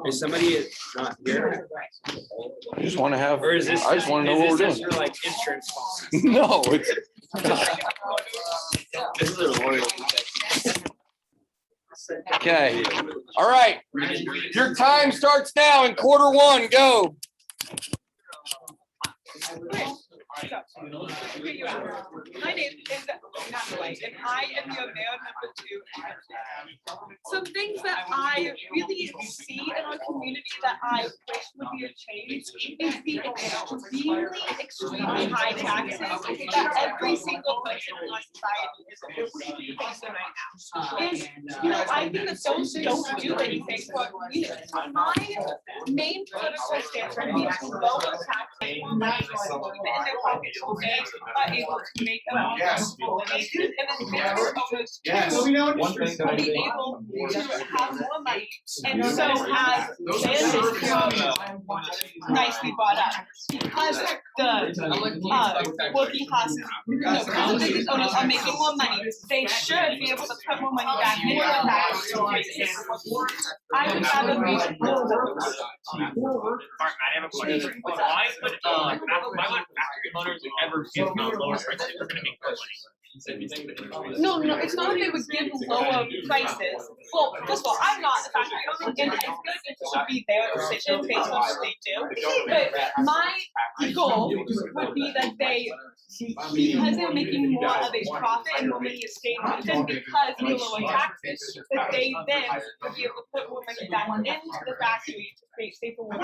Is somebody not here? I just want to have. Or is this? I just want to know what we're doing. For like insurance policies? No, it's. This is a loyalty. Okay. All right. Your time starts now in quarter one. Go. My name is Natalie, and I am your mayor number 2. Some things that I really see in our community that I wish would be a change is the extremely high taxes that every single person in our society is facing right now. I think that those don't do anything for our community. My main political stance would be to lower taxes for money to keep it in their pockets so they are able to make a living, and then business owners too will be able to have more money. And so as nicely brought up, because the working class, because the business owners are making more money, they should be able to put more money back into the tax increases. I would rather be. Mark, I have a question. Why would factory owners ever give lower prices if they're going to make more money? No, it's not that they would give lower prices. Well, first of all, I'm not a factory owner, and I feel like it should be their decision based on what they do. But my goal would be that they, because they're making more of a profit and more money is staying with them because of the lower taxes, that they then would be able to put more money back into the factory to create safer work.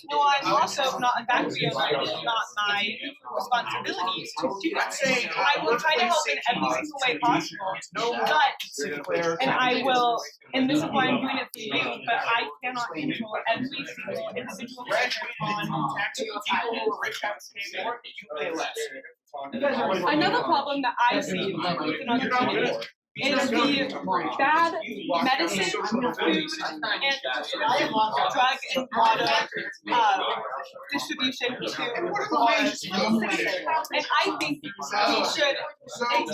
No, I'm also not a factory owner. It is not my responsibility to do that. I will try to help in every single way possible. But, and I will, and this is why I'm doing it for you, but I cannot control every single individual on. Another problem that I see within our community is the bad medicine, food, and drug and water distribution to our citizens. And I think we should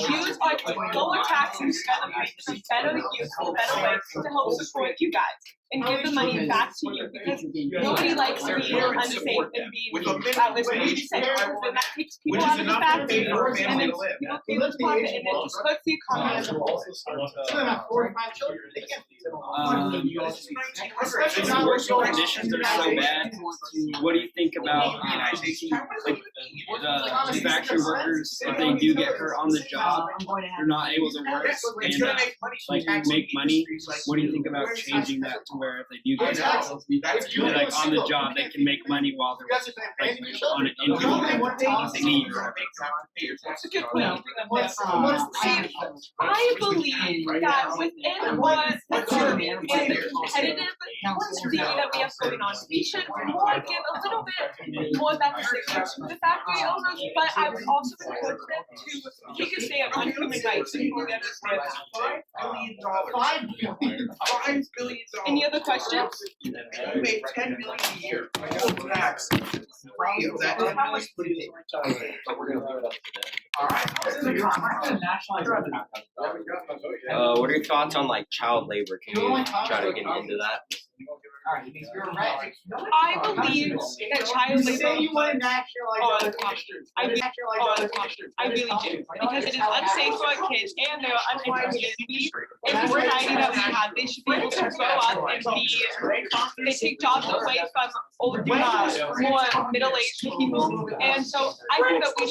use our lower taxes and make them better use a better way to help support you guys and give the money back to you, because nobody likes being unsafe and being out with really sick, because then that takes people out of the factory, and then people pay less profit, and it just hurts the economy as a whole. Since working conditions are so bad, what do you think about like the factory workers, if they do get hurt on the job, they're not able to work and like make money? What do you think about changing that to where if they do get hurt, like on the job, they can make money while they're like on an injury leave? That's a good point. I believe that within our economy and the competitive league that we have going on, we should more give a little bit more benefits to the factory owners, but I would also encourage them to take a stand on human rights and we understand that. $5 billion. Any other questions? You made $10 million a year. Tax. How much would you What are your thoughts on like child labor? Can you try to get into that? I believe that child labor I really do, because it is unsafe for our kids and they are uneducated. We, in the society that we have, they should be able to grow up and they take jobs away from older, more middle-aged people, and so I think that we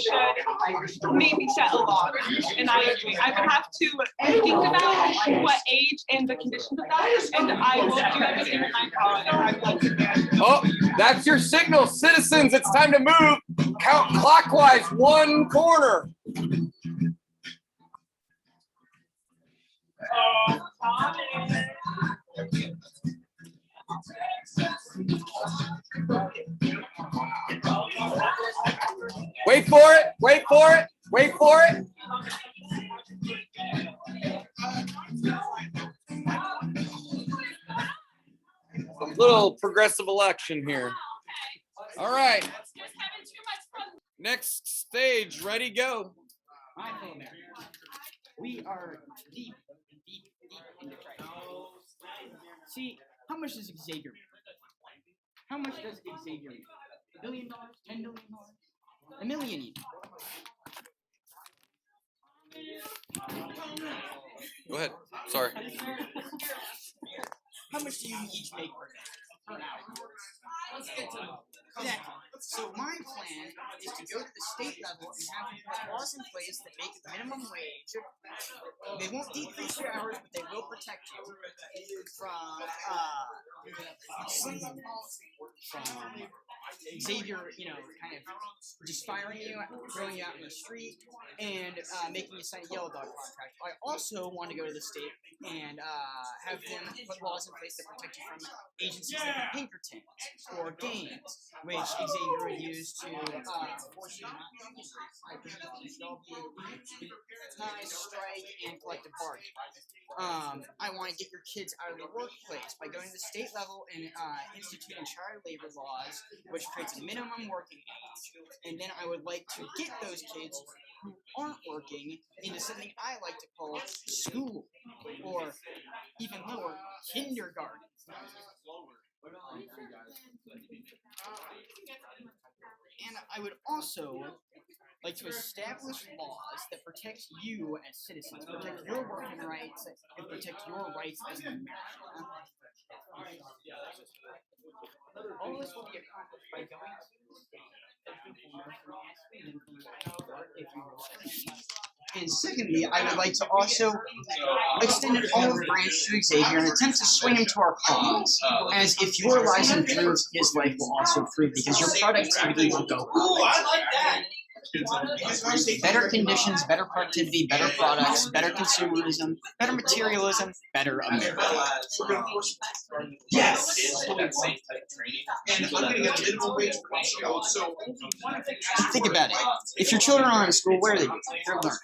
should maybe set a law, and I agree. I would have to think about what age and the conditions of that, and I will do everything in my power. Oh, that's your signal, citizens. It's time to move. Count clockwise, one corner. Wait for it. Wait for it. Wait for it. A little progressive election here. All right. Next Stage, ready, go. My fellow Americans, we are deep into crisis. See, how much does Xavier make? How much does Xavier make? $1 billion? $10 billion? $1 million even. Go ahead. Sorry. How much do you each make per hour? Exactly. So my plan is to go to the state level and have laws in place that make minimum wage. They won't decrease your hours, but they will protect you from Xavier, kind of just firing you, throwing you out in the street, and making you sign a yellow dog contract. I also want to go to the state and have them put laws in place that protect you from agencies like Pinkerton or gangs, which Xavier would use to force you not to use. I believe you should all be able to organize, strike, and collective bargain. I want to get your kids out of the workplace by going to the state level and instituting child labor laws, which creates a minimum working age. And then I would like to get those kids who aren't working into something I like to call school, or even lower, kindergarten. And I would also like to establish laws that protect you as citizens, protect your working rights, and protect your rights as an American. All this will be accomplished by going to the state and secondly, I would like to also extend an olive branch to Xavier and attempt to swing him to our cause, as if your lies improve, his life will also improve, because your productivity will go up. Ooh, I like that. Better conditions, better productivity, better products, better consumerism, better materialism, better America. Yes. And I'm going to get a minimum wage for each child. So think about it. If your children are in school, what are they doing? They're learning.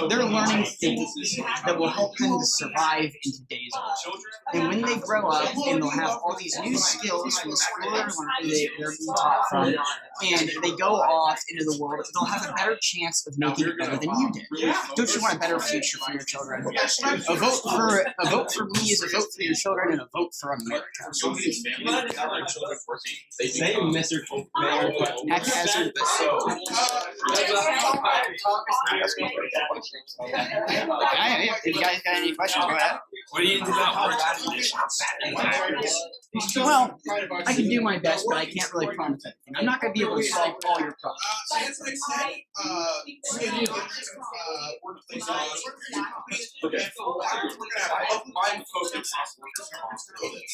They're learning things that will help them to survive in today's world. And when they grow up, and they'll have all these new skills from the school they're being taught from, and they go off into the world, they'll have a better chance of making it better than you did. Don't you want a better future for your children? A vote for me is a vote for your children, and a vote for America. Haphazard. If you guys got any questions, go ahead. What do you think about working conditions? Well, I can do my best, but I can't really promise anything. I'm not going to be able to solve all your problems. as I said, workplace laws, we're going to have mind focus.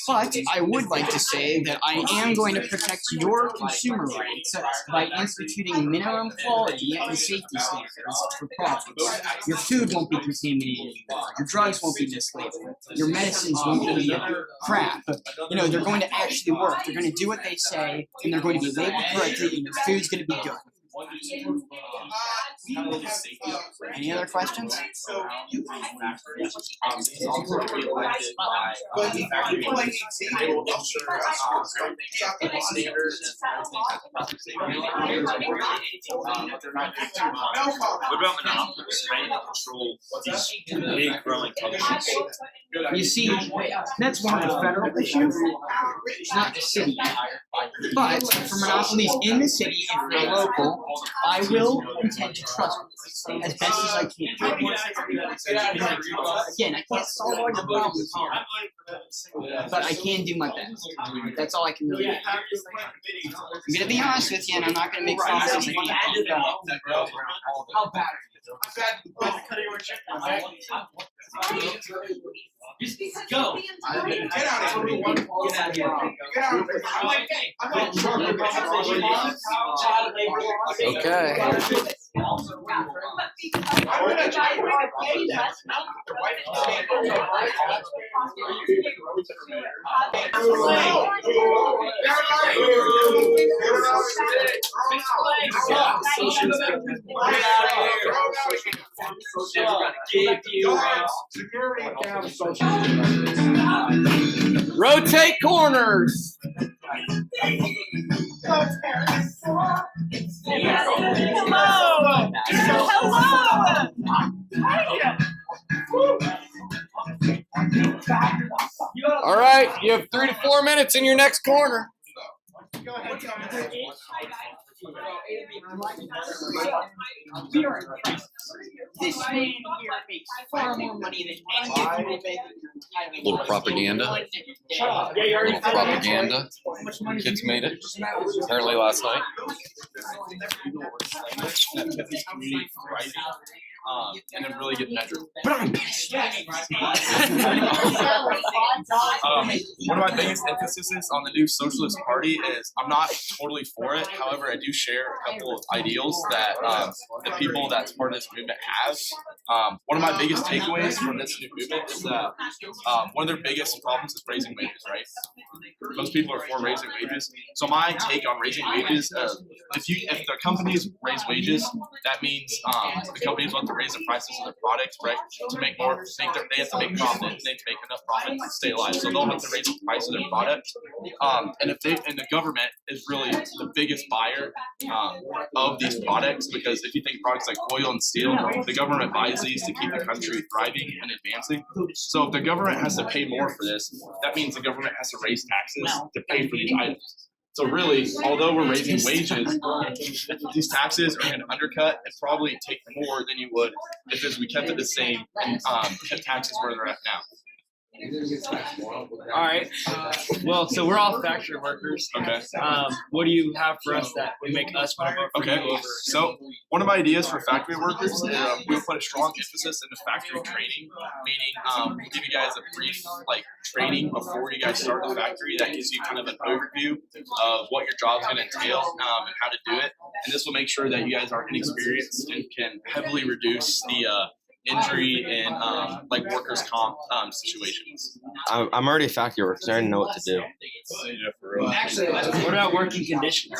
But I would like to say that I am going to protect your consumer rights by instituting minimum quality and safety standards for products. Your food won't be contaminated, your drugs won't be mislabeled, your medicines won't be crap. They're going to actually work. They're going to do what they say, and they're going to be labeled correctly, and your food's going to be good. Any other questions? What about monopolies? How do you control these big growing companies? You see, that's more of a federal issue, not the city. But for monopolies in the city and for the local, I will intend to trust them as best as I can. Again, I can't solve all your problems here, but I can do my best. That's all I can really do. I'm going to be honest with you, and I'm not going to make promises I can't keep. How bad are you? Just go. Get out of here. Get out of here. Get out of here. Okay. I'm going to try to pay that. Rotate corners. All right, you have 3 to 4 minutes in your next corner. This man here makes far more money than any A little propaganda. A little propaganda. Kids made it. Apparently last night. And then really get measured. One of my biggest emphases on the new Socialist Party is I'm not totally for it. However, I do share a couple of ideals that the people that's part of this movement have. One of my biggest takeaways from this new movement is that one of their biggest problems is raising wages, right? Most people are for raising wages. So my take on raising wages, if the companies raise wages, that means the companies want to raise the prices of their products, right? To make more, they have to make profit. They have to make enough profit to stay alive. So they'll have to raise the price of their product. And the government is really the biggest buyer of these products, because if you think products like oil and steel, the government buys these to keep the country thriving and advancing. So if the government has to pay more for this, that means the government has to raise taxes to pay for these items. So really, although we're raising wages, these taxes are going to undercut and probably take more than you would if we kept it the same and kept taxes where they're at now. All right. Well, so we're all factory workers. Okay. What do you have for us that would make us want to work for you over? So one of my ideas for factory workers is we'll put a strong emphasis into factory training, meaning we'll give you guys a brief training before you guys start the factory that gives you kind of an overview of what your job's going to entail and how to do it. And this will make sure that you guys are inexperienced and can heavily reduce the injury and workers' comp situations. I'm already a factory worker, so I already know what to do. What about working conditions?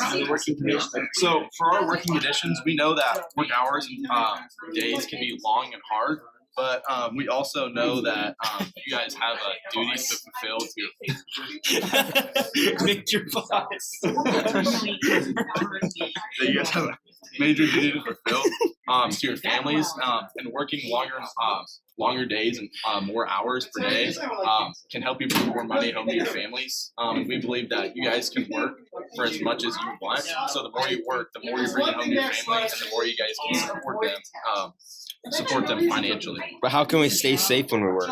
So for our working conditions, we know that work hours and days can be long and hard. But we also know that you guys have a duty to fulfill to Major boss. that you guys have a major duty to fulfill to your families, and working longer days and more hours per day can help you bring more money home to your families. We believe that you guys can work for as much as you want. So the more you work, the more you're bringing home to your family, and the more you guys can support them financially. But how can we stay safe when we work?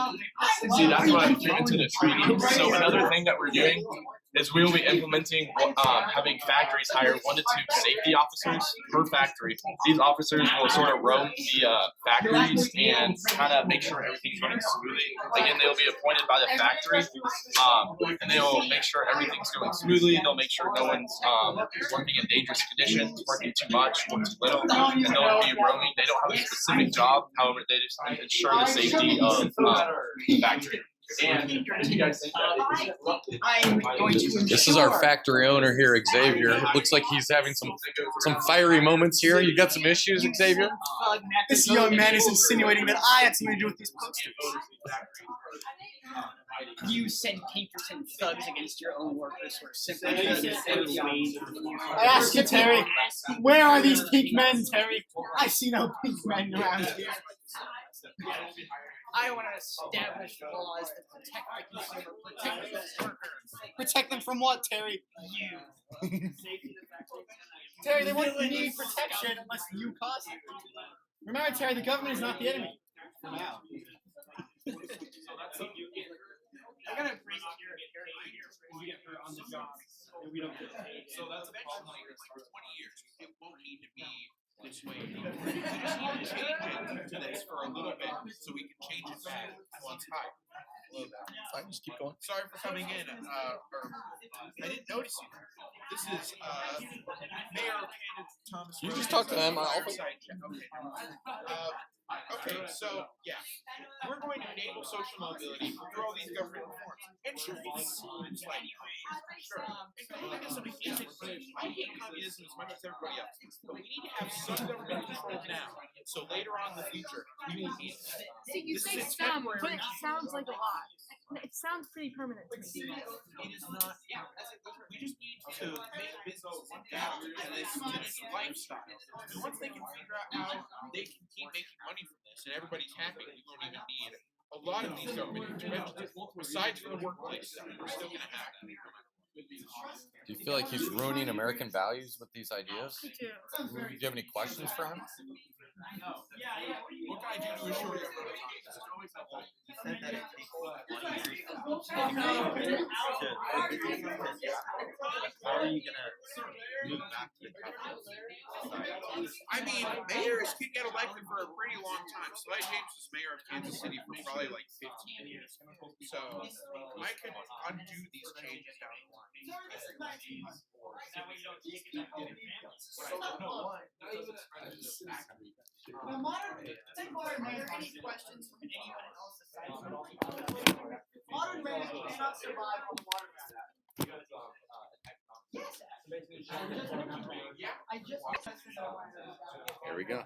See, that's what I'm getting into the training. So another thing that we're doing is we will be implementing having factories hire 1 to 2 safety officers per factory. These officers will sort of roam the factories and kind of make sure everything's running smoothly. Again, they will be appointed by the factory, and they will make sure everything's going smoothly. They'll make sure no one's working in dangerous conditions, working too much or too little, and they'll be roaming. They don't have a specific job, however, they just ensure the safety of the factory. And you guys think This is our factory owner here, Xavier. Looks like he's having some fiery moments here. You got some issues, Xavier? This young man is insinuating that I had something to do with these posters. You send Pinkerton thugs against your own workers who are simply trying to save the wage. I ask you, Terry, where are these pink men, Terry? I see no pink men around here. I want to establish laws that protect the consumer, protect those workers. Protect them from what, Terry? You. Terry, they wouldn't need protection unless you cause it. Remember, Terry, the government is not the enemy. For now. I gotta bring your we get her on the job and we don't get paid. So that's a problem. Like 20 years, it won't need to be this way. We just need to change it to this for a little bit so we can change it back once high. Fine, just keep going. Sorry for coming in. I didn't notice you. This is Mayor Thomas. You just talk to them. Okay, so yeah, we're going to enable social mobility through all these government reforms. And sure, it seems like sure. And communism isn't. I hate communism as much as everybody else, but we need to have some government control now. So later on in the future, we will need. So you say some, but it sounds like a lot. It sounds pretty permanent to me. It is not. We just need to make business adapt to this lifestyle. And once they can figure out how they can keep making money from this, and everybody's happy, we won't even need a lot of these government interventions. Aside from the workplace stuff, we're still going to have that. Do you feel like he's ruining American values with these ideas? I do. Do you have any questions for him? What can I do to assure you? How are you gonna move back to the capital? I mean, mayors can get elected for a pretty long time. Sly James was mayor of Kansas City for probably like 15 years. So I could undo these changes down the line. Modern questions from anyone else aside from modern man cannot survive on water. Yes. I just Here we go.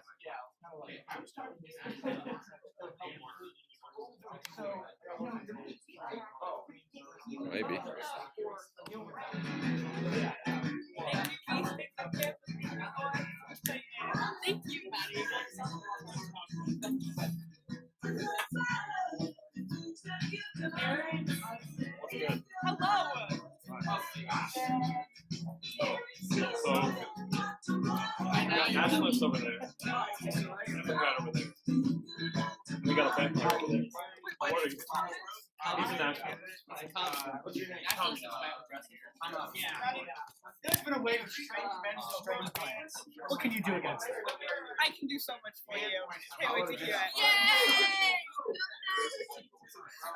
Maybe. Thank you, Maddie. Hello. Nationalists over there. Right over there. We got a family over there. What are you? He's a nationalist. There's been a wave of strange men, strange plans. What can you do against it? I can do so much for you. Can't wait to hear it. Yay!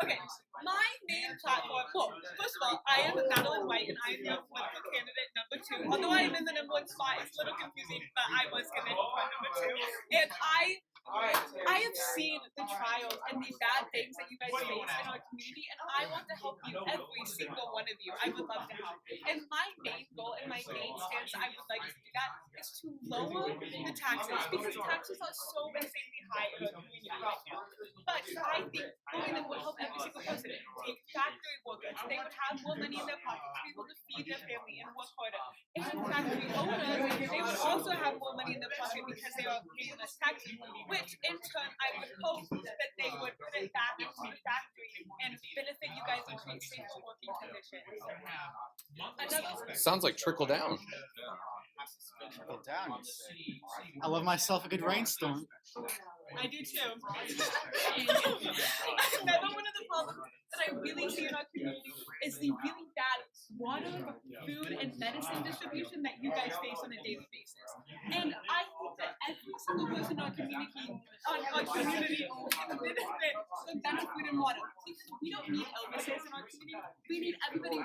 Okay, my main platform. Well, first of all, I am Madeline White, and I am your political candidate number 2. Although I am in the number 1 spot, it's a little confusing, but I was given number 2, and I have seen the trials and the bad things that you guys face in our community, and I want to help you, every single one of you. I would love to help. And my main goal and my main stance I would like to do that is to lower the taxes, because taxes are so insanely high in our community right now. But I think lowering them would help every single person. Take factory workers, they would have more money in their pockets to be able to feed their family and work harder. And factory owners, they would also have more money in their pocket because they are paying less taxes, which in turn I would hope that they would put it back into the factory and benefit you guys and create safer working conditions. Sounds like trickle down. Trickle down, you say. I love myself a good rainstorm. I do too. Another one of the problems that I really see in our community is the really bad water, food, and medicine distribution that you guys face on a daily basis. And I think that every single person in our community can benefit from better food and water. Because we don't need illnesses in our community. We need everybody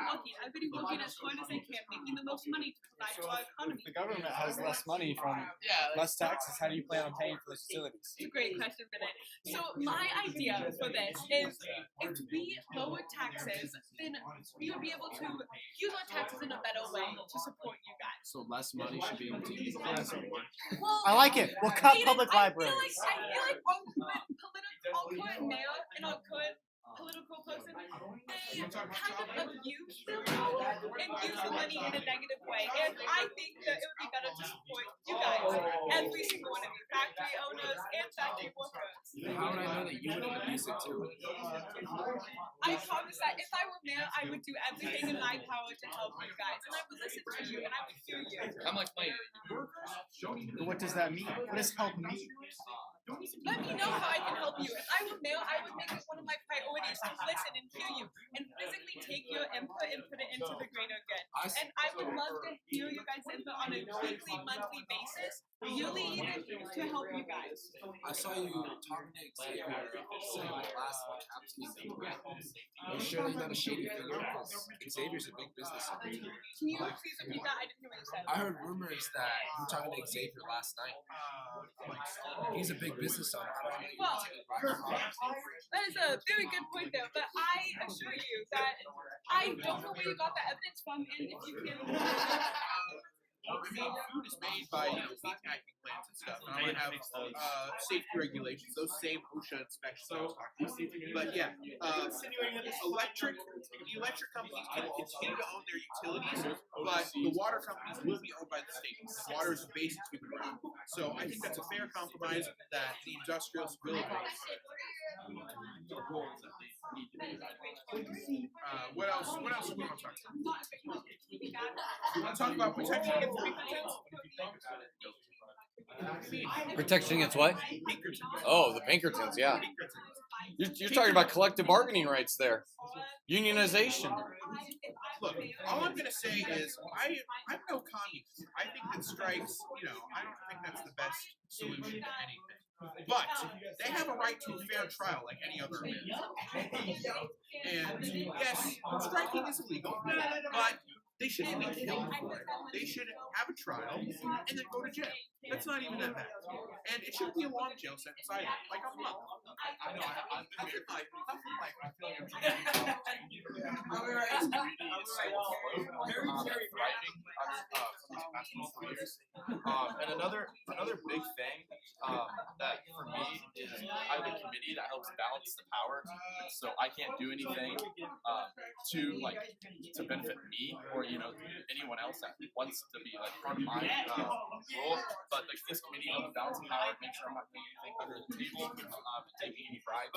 working as hard as they can, making the most money to provide for our economy. The government has less money from less taxes. How do you plan on paying for those facilities? It's a great question, Bennett. So my idea for this is if we lower taxes, then we would be able to use our taxes in a better way to support you guys. So less money should be able to use less. Well, I like it. We'll cut public libraries. I feel like our current mayor and our current political person, they kind of abuse their power and use the money in a negative way. And I think that it would be better to support you guys, every single one of you, factory owners and factory workers. How would I know that you would abuse it too? I promise that if I were mayor, I would do everything in my power to help you guys, and I would listen to you, and I would hear you. I'm like my. What does that mean? What does help mean? Let me know how I can help you. If I were mayor, I would make it one of my priorities to listen and hear you and physically take your input and put it into the greater good. And I would love to hear you guys' input on a weekly, monthly basis, yearly even, to help you guys. I saw you talking to Xavier saying last caps meeting. Are you sure that you're not a shady figure? Because Xavier's a big business owner. Can you please repeat that? I didn't hear what you said. I heard rumors that you were talking to Xavier last night. He's a big business owner. Well, that is a very good point there, but I assure you that I don't know where you got that evidence from, and if you can... I mean, food is made by meat packing plants and stuff. And I they have safety regulations, those same OSHA inspections. But yeah, the electric companies can continue to own their utilities, but the water companies will be owned by the state. Water is a basic human right. So I think that's a fair compromise that the industrial civility. What else? What else do we want to talk about? We want to talk about protection against pinkertons? Protection against what? Pinkertons. Oh, the Pinkertons, yeah. You're talking about collective bargaining rights there. Unionization. Look, all I'm going to say is I'm no communist. I think that strikes, I don't think that's the best solution to anything. But they have a right to a fair trial like any other American. And yes, striking is illegal, but they shouldn't be killed for it. They should have a trial and then go to jail. That's not even that bad. And it shouldn't be a long jail sentence either. Like a month. And another big thing that for me is I have a committee that helps balance the power, so I can't do anything to benefit me or anyone else that wants to be like part of my role. But like this committee helps balance the power, make sure I'm not doing anything under the table, taking any bribes.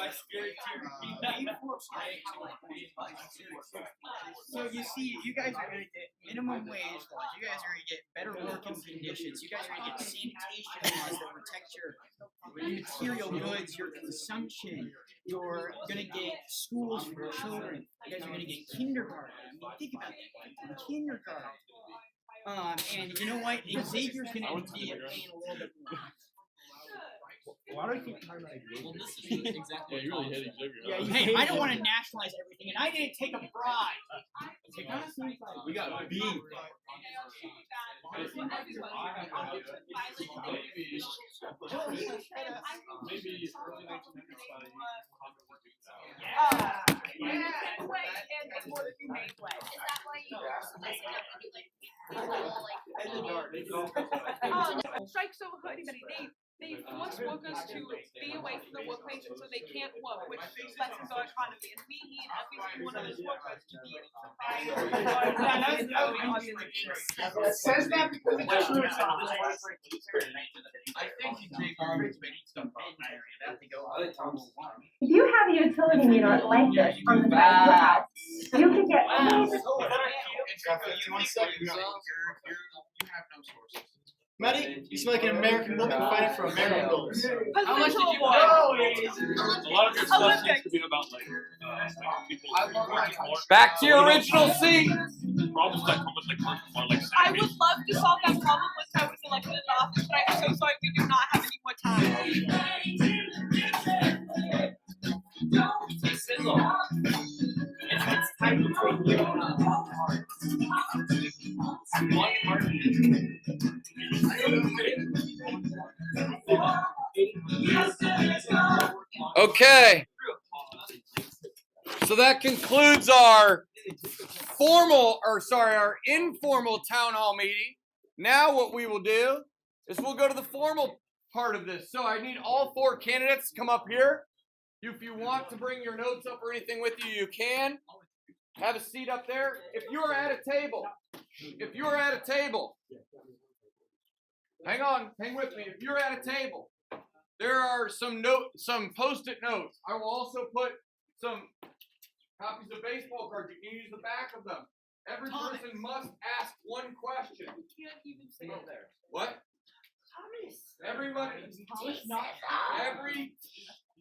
So you see, you guys are going to get minimum wage laws. You guys are going to get better working conditions. You guys are going to get sanitation laws that protect your material goods, your consumption. You're going to get schools for children. You guys are going to get kindergarten. I mean, think about that. Kindergarten. And you know what? Xavier's going to be paying a little bit more. Why do I keep talking about Xavier? Well, this is exactly. Yeah, you really hit Xavier. Yeah, hey, I don't want to nationalize everything, and I didn't take a bribe. We got beef. Maybe early 1900s. Strikes so hurt anybody. They force workers to be away from the workplace so they can't work, which lessens our economy. And we need every single one of those workers to be able to find says that because it's true. I think you take making stuff up. If you have a utility meter like this on the back of your house, you can get Maddie, you seem like an American woman fighting for American goals. How much did you A lot of your stuff seems to be about people. Back to your original seat. Problems that come with the country are like. I would love to solve that problem once I was elected in office, but I'm so sorry we do not have any more Okay. So that concludes our informal town hall meeting. Now what we will do is we'll go to the formal part of this. So I need all 4 candidates to come up here. If you want to bring your notes up or anything with you, you can. Have a seat up there. If you're at a table, hang on, hang with me. If you're at a table, there are some post-it notes. I will also put some copies of baseball cards. You can use the back of them. Every person must ask one question. Can't even say it there. What?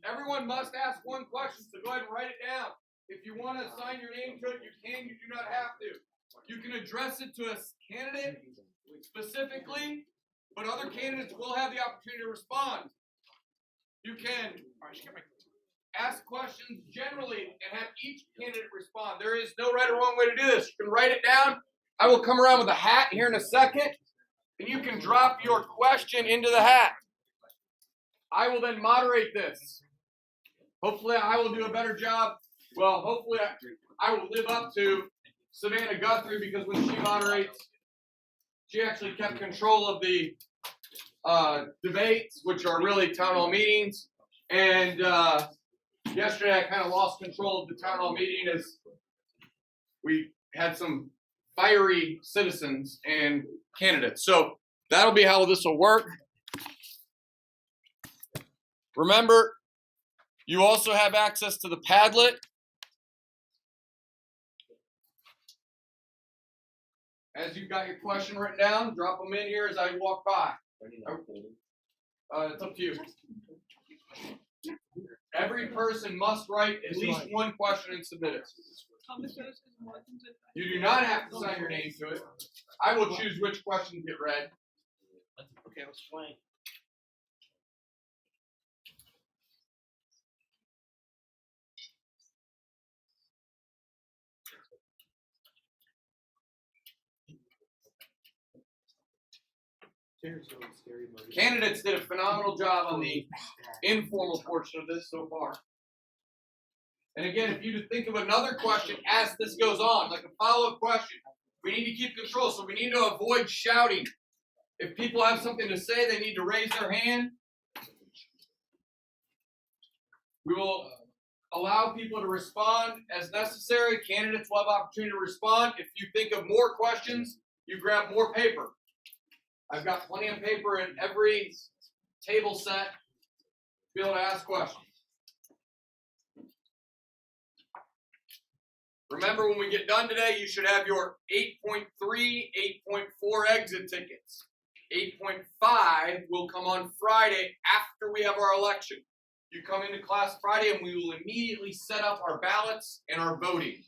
Everyone must ask one question, so go ahead and write it down. If you want to sign your name to it, you can. You do not have to. You can address it to a candidate specifically, but other candidates will have the opportunity to respond. You can ask questions generally and have each candidate respond. There is no right or wrong way to do this. You can write it down. I will come around with a hat here in a second, and you can drop your question into the hat. I will then moderate this. Hopefully, I will do a better job. Well, hopefully, I will live up to Savannah Guthrie, because when she moderates, she actually kept control of the debates, which are really town hall meetings. And yesterday I kind of lost control of the town hall meeting as we had some fiery citizens and candidates. So that'll be how this will work. Remember, you also have access to the Padlet. As you've got your question written down, drop them in here as I walk by. It's up to you. Every person must write at least one question and submit it. You do not have to sign your name to it. I will choose which questions get read. Okay, let's play. Candidates did a phenomenal job on the informal portion of this so far. And again, if you think of another question as this goes on, like a follow-up question, we need to keep control. So we need to avoid shouting. If people have something to say, they need to raise their hand. We will allow people to respond as necessary. Candidates will have opportunity to respond. If you think of more questions, you grab more paper. I've got plenty of paper in every table set to be able to ask questions. Remember, when we get done today, you should have your 8.3, 8.4 exit tickets. 8.5 will come on Friday after we have our election. You come into class Friday and we will immediately set up our ballots and our voting.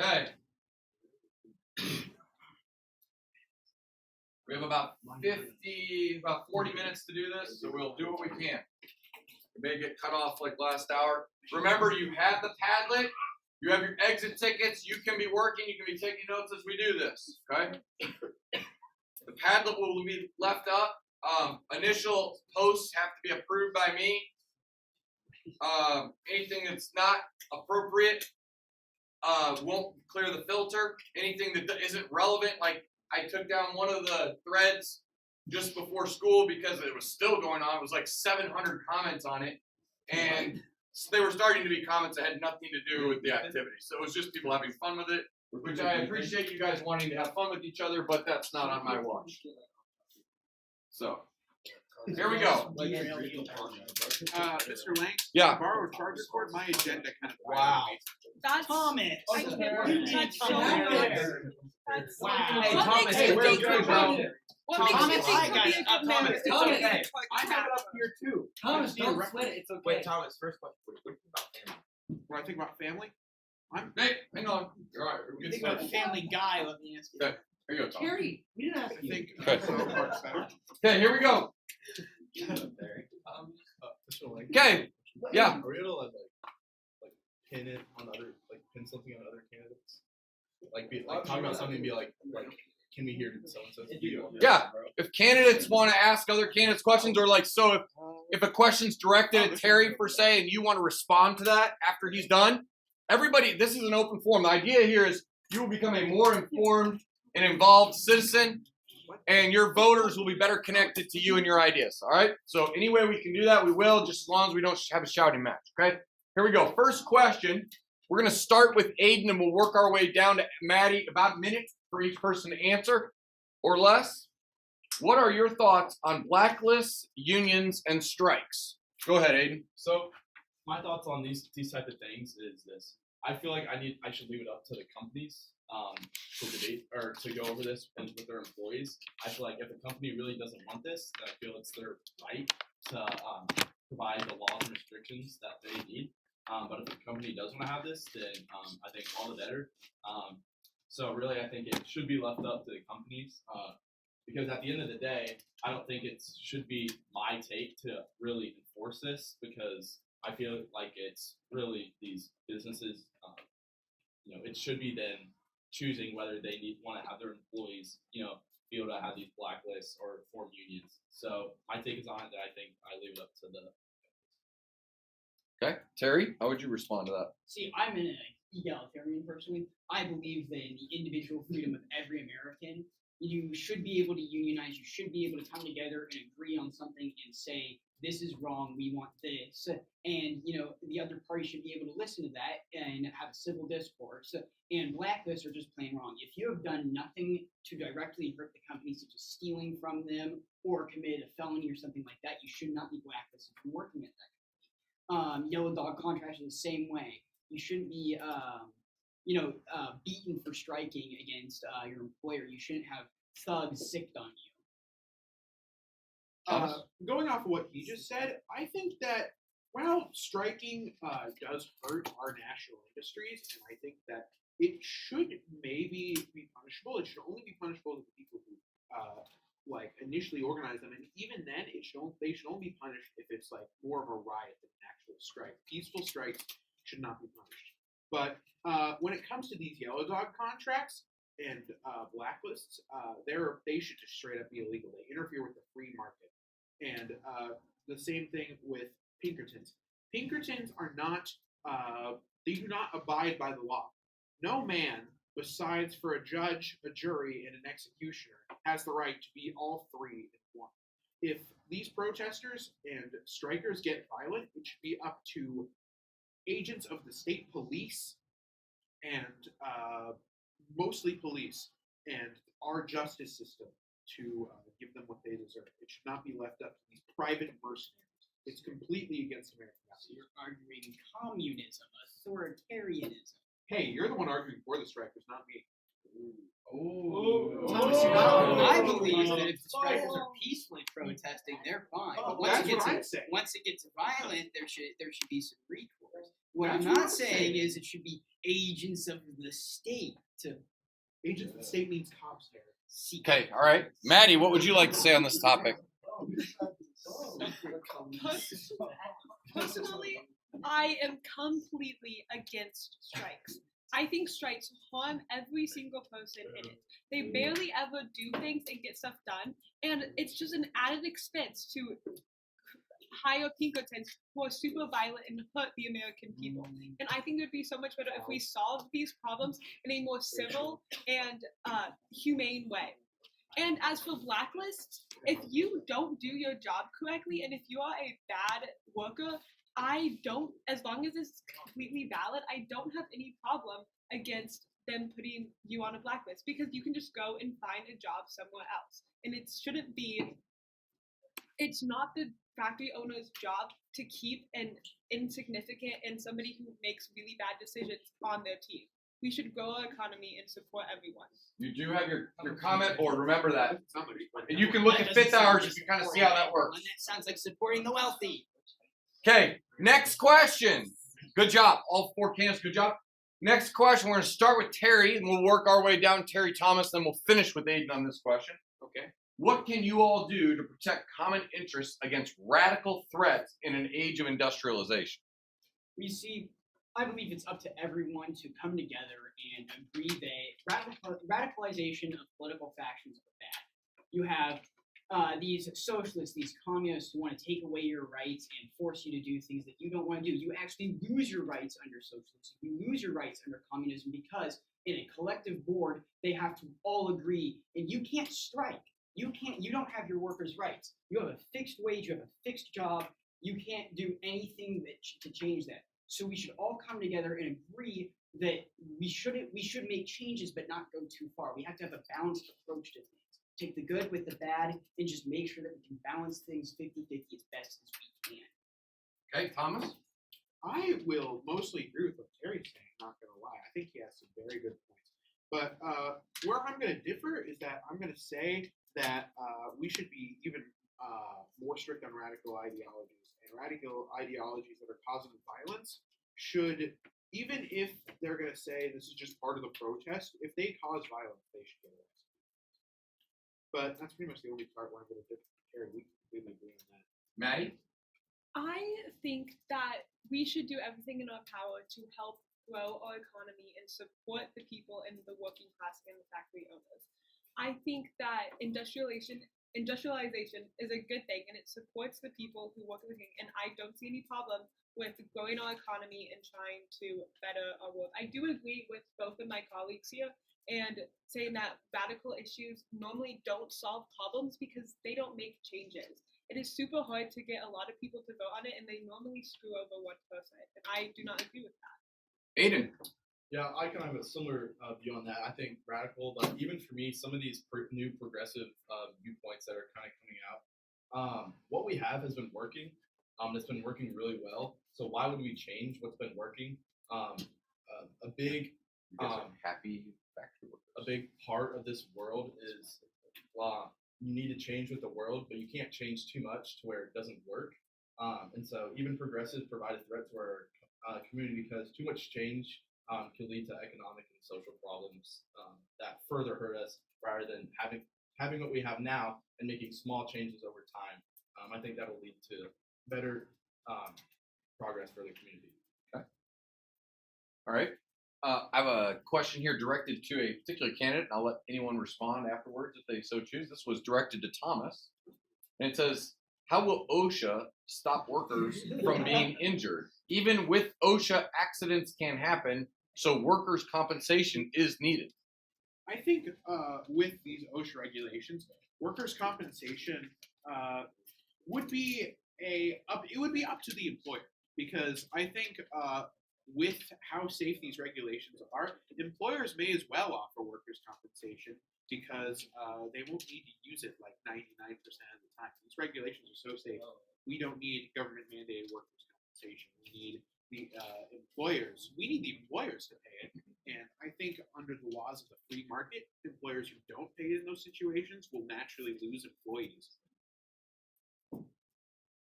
Okay. We have about 40 minutes to do this, so we'll do what we can. We may get cut off like last hour. Remember, you have the Padlet, you have your exit tickets, you can be working, you can be taking notes as we do this, okay? The Padlet will be left up. Initial posts have to be approved by me. Anything that's not appropriate won't clear the filter. Anything that isn't relevant, like I took down one of the threads just before school because it was still going on. It was like 700 comments on it. And they were starting to be comments that had nothing to do with the activity. So it was just people having fun with it, which I appreciate you guys wanting to have fun with each other, but that's not on my watch. So, here we go. Mr. Lang, Yeah. borrow a charger cord. My agenda kind of. Wow. That's Thomas. I can't You believe did that's so so good. good. That's so Wow. good. Hey, What Thomas, makes hey, you where think are you you're going, good? bro? What makes you Thomas, think hi, you'll guys. be a good man? Thomas, It's Thomas, okay. hey, I have it up here too. Thomas, don't sweat it. It's okay. Wait, Thomas, first question. What do you think about family? When I think about family, Hey, hang on. You're all right. We're You getting think about started. Family Guy, let me ask you. Okay, here you go, Tom. Terry, we didn't ask I you. think Okay. parts better. Okay, here we go. Okay, yeah. Are we able to like pin it on other, like pin something on other candidates? Like be like talk about something and be like can we hear so and so's view? Yeah. If candidates want to ask other candidates questions, or like, so if a question's directed at Terry per se, and you want to respond to that after he's done, everybody, this is an open forum. The idea here is you will become a more informed and involved citizen, and your voters will be better connected to you and your ideas. All right. So any way we can do that, we will, just as long as we don't have a shouting match. Okay. Here we go. First question. We're going to start with Aiden, and we'll work our way down to Maddie. About a minute for each person to answer, or less. What are your thoughts on blacklists, unions, and strikes? Go ahead, Aiden. So my thoughts on these type of things is this. I feel like I should leave it up to the companies to debate or to go over this with their employees. I feel like if a company really doesn't want this, then I feel it's their right to provide the laws and restrictions that they need. But if the company does want to have this, then I think all the better. So really, I think it should be left up to the companies because at the end of the day, I don't think it should be my take to really enforce this because I feel like it's really these businesses. It should be them choosing whether they want to have their employees, be able to have these blacklists or form unions. So my take is on it that I think I leave it up to the. Okay, Terry, how would you respond to that? See, I'm an egalitarian personally. I believe that in the individual freedom of every American, you should be able to unionize. You should be able to come together and agree on something and say, this is wrong, we want this. And, the other party should be able to listen to that and have a civil discourse. And blacklists are just plain wrong. If you have done nothing to directly hurt the company, such as stealing from them or committed a felony or something like that, you should not be blacklisted from working at that company. Yellow dog contracts are the same way. You shouldn't be, beaten for striking against your employer. You shouldn't have thugs sicked on you. Going off of what he just said, I think that while striking does hurt our national industries, and I think that it should maybe be punishable. It should only be punishable to the people who initially organize them, and even then, they should only be punished if it's like more of a riot than an actual strike. Peaceful strikes should not be punished. But when it comes to these yellow dog contracts and blacklists, they should just straight up be illegal. They interfere with the free market. And the same thing with Pinkertons. Pinkertons are not, they do not abide by the law. No man, besides for a judge, a jury, and an executioner, has the right to be all three in one. If these protesters and strikers get violent, it should be up to agents of the state police and mostly police and our justice system to give them what they deserve. It should not be left up to these private mercenaries. It's completely against American values. So you're arguing communism, authoritarianism. Hey, you're the one arguing for the strikers, not me. I believe that if the strikers are peacefully protesting, they're fine. But once it gets violent, there should be some recourse. What I'm not saying is it should be agents of the state. Agents of the state means cops there. Okay, all right. Maddie, what would you like to say on this topic? Personally, I am completely against strikes. I think strikes harm every single person in it. They barely ever do things and get stuff done, and it's just an added expense to hire Pinkertons who are super violent and hurt the American people. And I think it would be so much better if we solved these problems in a more civil and humane way. And as for blacklists, if you don't do your job correctly and if you are a bad worker, as long as it's completely valid, I don't have any problem against them putting you on a blacklist because you can just go and find a job somewhere else. And it's not the factory owner's job to keep an insignificant and somebody who makes really bad decisions on their team. We should grow our economy and support everyone. You do have your comment board, remember that. And you can look at fifth hours, you can kind of see how that works. That sounds like supporting the wealthy. Okay, next question. Good job. All four candidates, good job. Next question, we're going to start with Terry, and we'll work our way down Terry Thomas, then we'll finish with Aiden on this question. Okay. What can you all do to protect common interests against radical threats in an age of industrialization? I believe it's up to everyone to come together and agree that radicalization of political factions are bad. You have these socialists, these communists who want to take away your rights and force you to do things that you don't want to do. You actually lose your rights under socialism. You lose your rights under communism because in a collective board, they have to all agree, and you can't strike. You don't have your workers' rights. You have a fixed wage, you have a fixed job. You can't do anything to change that. So we should all come together and agree that we should make changes, but not go too far. We have to have a balanced approach to things. Take the good with the bad and just make sure that we can balance things 50-50 as best as we can. Okay, Thomas? I will mostly agree with what Terry's saying, not going to lie. I think he has some very good points. But where I'm going to differ is that I'm going to say that we should be even more strict on radical ideologies. And radical ideologies that are causing violence should, even if they're going to say this is just part of the protest, if they cause violence, they should get arrested. But that's pretty much the only part where I'm going to Terry, we completely agree on that. Maddie? I think that we should do everything in our power to help grow our economy and support the people in the working class and the factory owners. I think that industrialization is a good thing and it supports the people who work in the thing. And I don't see any problem with growing our economy and trying to better our world. I do agree with both of my colleagues here and saying that radical issues normally don't solve problems because they don't make changes. It is super hard to get a lot of people to vote on it, and they normally screw over one person. And I do not agree with that. Aiden. Yeah, I kind of have a similar view on that. I think radical, but even for me, some of these new progressive viewpoints that are kind of coming out, what we have has been working. It's been working really well. So why would we change what's been working? A big happy factory workers. A big part of this world is you need to change with the world, but you can't change too much to where it doesn't work. And so even progressives provide a threat to our community because too much change can lead to economic and social problems that further hurt us rather than having what we have now and making small changes over time. I think that will lead to better progress for the community. Okay. All right. I have a question here directed to a particular candidate. I'll let anyone respond afterwards if they so choose. This was directed to Thomas. And it says, how will OSHA stop workers from being injured? Even with OSHA, accidents can happen, so workers' compensation is needed. I think with these OSHA regulations, workers' compensation would be up to the employer, because I think with how safe these regulations are, employers may as well offer workers' compensation because they won't need to use it like 99% of the time. These regulations are so safe. We don't need government mandated workers' compensation. We need the employers. We need the employers to pay it. And I think under the laws of the free market, employers who don't pay it in those situations will naturally lose employees.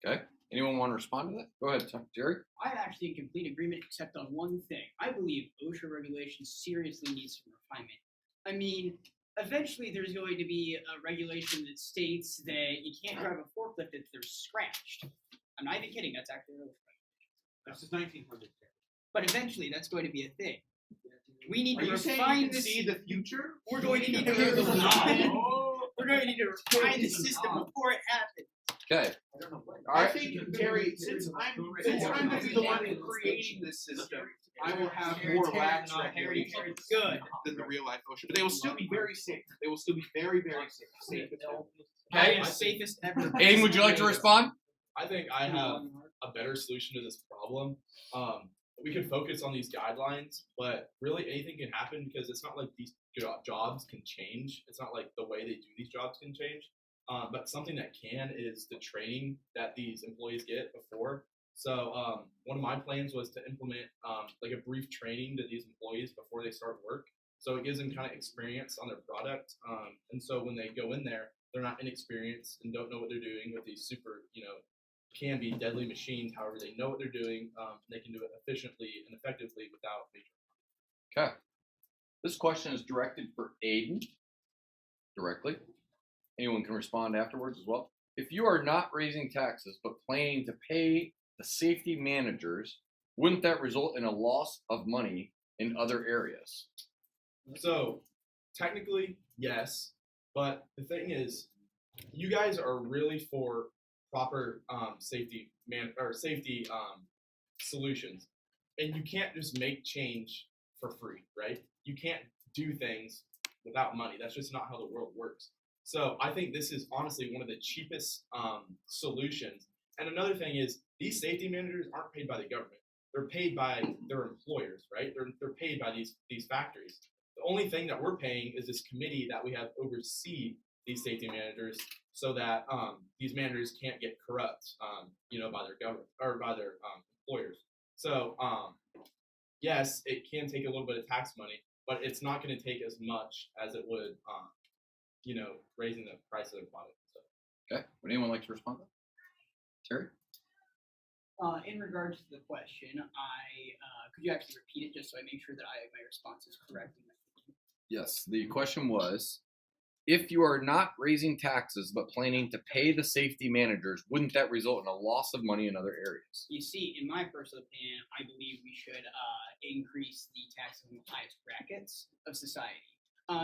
Okay. Anyone want to respond to that? Go ahead, Jerry. I'm actually in complete agreement, except on one thing. I believe OSHA regulations seriously need some refinement. I mean, eventually there's going to be a regulation that states that you can't drive a forklift if they're scratched. I'm not even kidding. That's actually an OSHA. This is 1900. But eventually that's going to be a thing. We need Are to you saying refine you can this. see the future? We're going to need to refine. We're going to need to refine the system before it happens. Okay. I think, Terry, since I'm going to be the one creating this system, I will have more lax regulations than the real life OSHA. But they will still be very safe. They will still be very, very safe. Okay. Safest ever. Aiden, would you like to respond? I think I have a better solution to this problem. We could focus on these guidelines, but really anything can happen because it's not like these jobs can change. It's not like the way they do these jobs can change. But something that can is the training that these employees get before. So one of my plans was to implement like a brief training to these employees before they start work. So it gives them kind of experience on their product. And so when they go in there, they're not inexperienced and don't know what they're doing with these super, can be deadly machines. However, they know what they're doing. They can do it efficiently and effectively without major. Okay. This question is directed for Aiden directly. Anyone can respond afterwards as well. If you are not raising taxes but planning to pay the safety managers, wouldn't that result in a loss of money in other areas? So technically, yes. But the thing is, you guys are really for proper safety solutions, and you can't just make change for free, right? You can't do things without money. That's just not how the world works. So I think this is honestly one of the cheapest solutions. And another thing is these safety managers aren't paid by the government. They're paid by their employers, right? They're paid by these factories. The only thing that we're paying is this committee that we have oversee these safety managers so that these managers can't get corrupt, by their government or by their employers. So yes, it can take a little bit of tax money, but it's not going to take as much as it would, raising the price of their product. So. Okay. Would anyone like to respond? Terry? In regards to the question, could you actually repeat it just so I make sure that my response is correct? Yes, the question was, if you are not raising taxes but planning to pay the safety managers, wouldn't that result in a loss of money in other areas? You see, in my personal opinion, I believe we should increase the taxes in the highest brackets of society.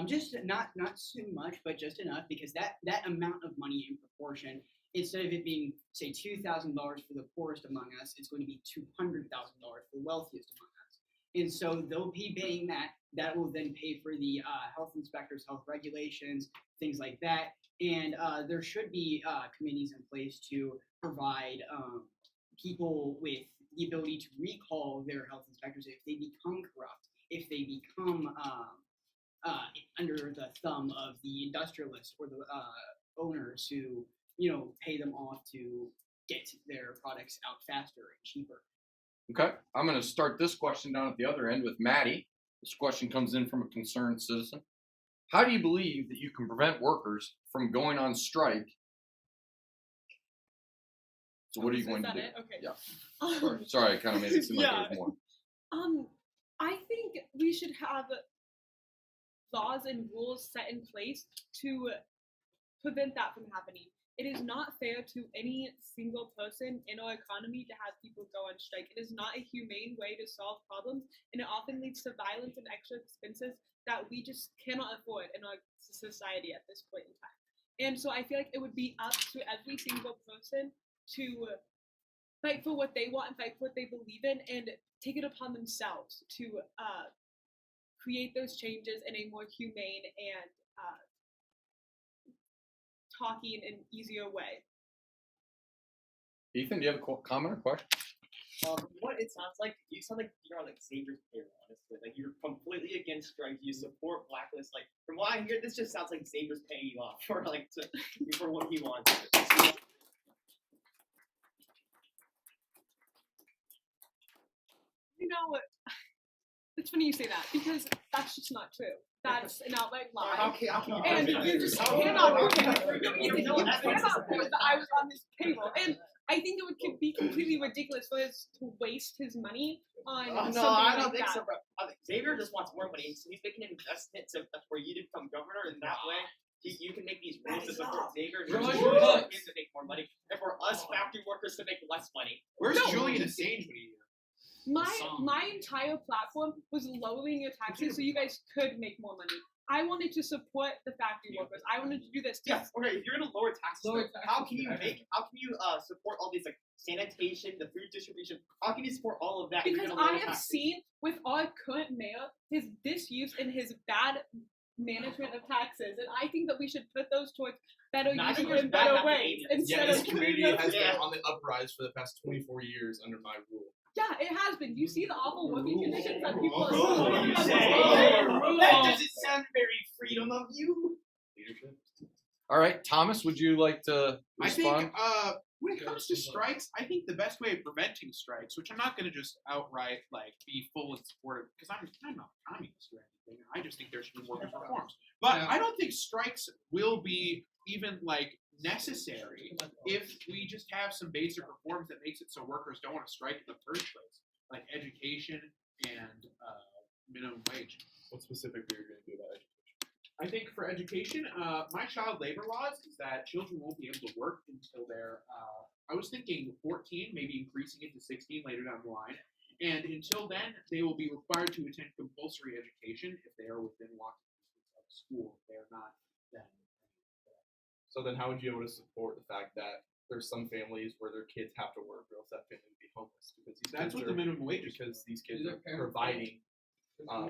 Just not too much, but just enough, because that amount of money in proportion, instead of it being say $2,000 for the poorest among us, it's going to be $200,000 for the wealthiest among us. And so they'll be paying that. That will then pay for the health inspectors, health regulations, things like that. And there should be committees in place to provide people with the ability to recall their health inspectors if they become corrupt, if they become under the thumb of the industrialists or the owners who pay them off to get their products out faster and cheaper. Okay, I'm going to start this question down at the other end with Maddie. This question comes in from a concerned citizen. How do you believe that you can prevent workers from going on strike? So what are you going to do? Okay. Yeah. Sorry, I kind of made it seem like there was more. I think we should have laws and rules set in place to prevent that from happening. It is not fair to any single person in our economy to have people go on strike. It is not a humane way to solve problems, and it often leads to violence and extra expenses that we just cannot afford in our society at this point in time. And so I feel like it would be up to every single person to fight for what they want and fight for what they believe in, and take it upon themselves to create those changes in a more humane and talking an easier way. Ethan, do you have a comment or question? What it sounds like, you sound like you're on like Xavier's payroll, honestly. Like you're completely against strikes. You support Blacklists. Like from what I hear, this just sounds like Xavier's paying you off for for what he wants. It's funny you say that because that's just not true. That's an outright lie. How can you and you just cannot prove that I was on his payroll. And I think it would be completely ridiculous for us to waste his money on something I don't like think that. so, bro. Xavier just wants more money, so he's making an investment for you to become governor, and that way you can make these rules to support Xavier and him to make more money, and for us factory workers to make less money. Where's Julian Assange when he My entire platform was lowering your taxes so you guys could make more money. I wanted to support the factory workers. I wanted to do this. Yes. Okay. If you're gonna lower taxes, how can you support all these like sanitation, the food distribution? How can you support all of that? Because I have seen with our current mayor his disuse and his bad management of taxes, and I think that we should put those towards better use and better ways instead this of community has been on the uprise for the past 24 years under my rule. Yeah, it has been. You see the awful working conditions that people are That doesn't sound very freedom of you. Leadership. All right, Thomas, would you like to respond? I think when it comes to strikes, I think the best way of preventing strikes, which I'm not going to just outright be full in support of, because I'm not a communist or anything. I just think there should be workers' reforms. But I don't think strikes will be even necessary if we just have some basic reforms that makes it so workers don't want to strike in the first place, like education and minimum wage. What specifically are you going to do about education? I think for education, my child labor laws is that children won't be able to work until they're, I was thinking 14, maybe increasing it to 16 later down the line. And until then, they will be required to attend compulsory education if they are within walking distance of school. If they are not, then. So then how would you be able to support the fact that there's some families where their kids have to work or else that family would be homeless? Because That's what the minimum wage is. Because these kids are providing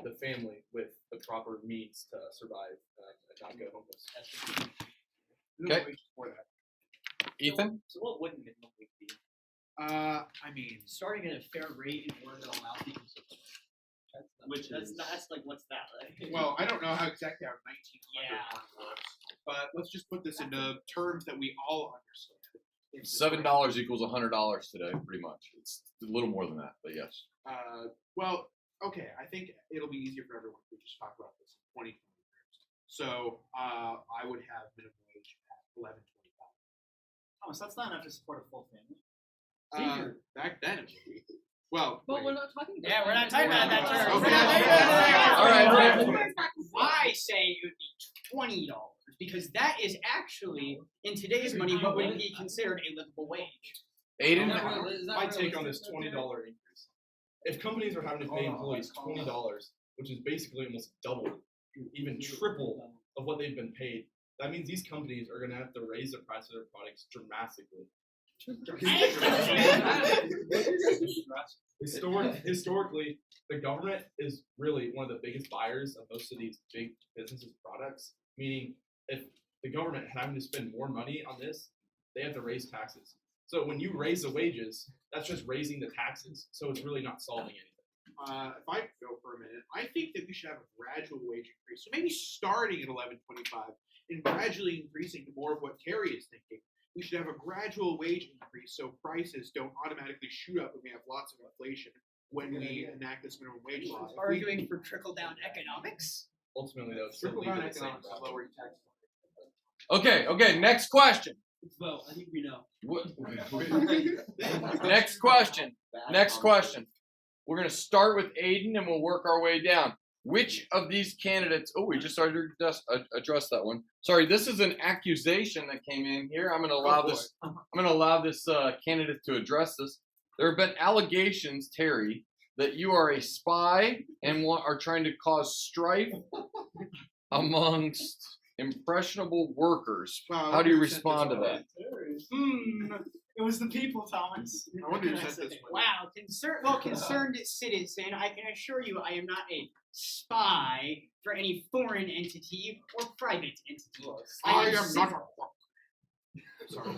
the family with the proper means to survive and not go homeless. Okay. Ethan? So what would minimum wage be? I mean, starting at a fair rate in order to allow people to. That's like what's that? Like? Well, I don't know how exactly how 1900 works, but let's just put this into terms that we all understand. $7 equals $100 today, pretty much. It's a little more than that, but yes. Well, okay. I think it'll be easier for everyone if we just talk about this in 2020 terms. So I would have minimum wage at $11.25. Thomas, that's not enough to support a full family. Back then, well, But we're not talking about Yeah, we're not talking about that term. Okay. All right. I say it would be $20 because that is actually, in today's money, what would be considered a livable wage. Aiden? My take on this $20 increase. If companies are having to pay employees $20, which is basically almost double, even triple of what they've been paid, that means these companies are going to have to raise the price of their products dramatically. Historically, the government is really one of the biggest buyers of most of these big businesses' products. Meaning, if the government having to spend more money on this, they have to raise taxes. So when you raise the wages, that's just raising the taxes. So it's really not solving anything. if I could go for a minute, I think that we should have a gradual wage increase. So maybe starting at $11.25 and gradually increasing to more of what Terry is thinking. We should have a gradual wage increase so prices don't automatically shoot up and we have lots of inflation when we enact this minimum wage law. Arguing for trickle-down economics? Ultimately, that would still lead to the same problem. Lowering taxes. Okay, next question. Let's vote. I think we know. Next question. We're going to start with Aiden and we'll work our way down. Which of these candidates, we just started to address that one. Sorry, this is an accusation that came in here. I'm going to allow this candidate to address this. There have been allegations, Terry, that you are a spy and are trying to cause strife amongst impressionable workers. How do you respond to that? It was the people, Thomas. I wonder who said this. Wow, concerned citizen, I can assure you I am not a spy for any foreign entity or private entity. I am not a Sorry.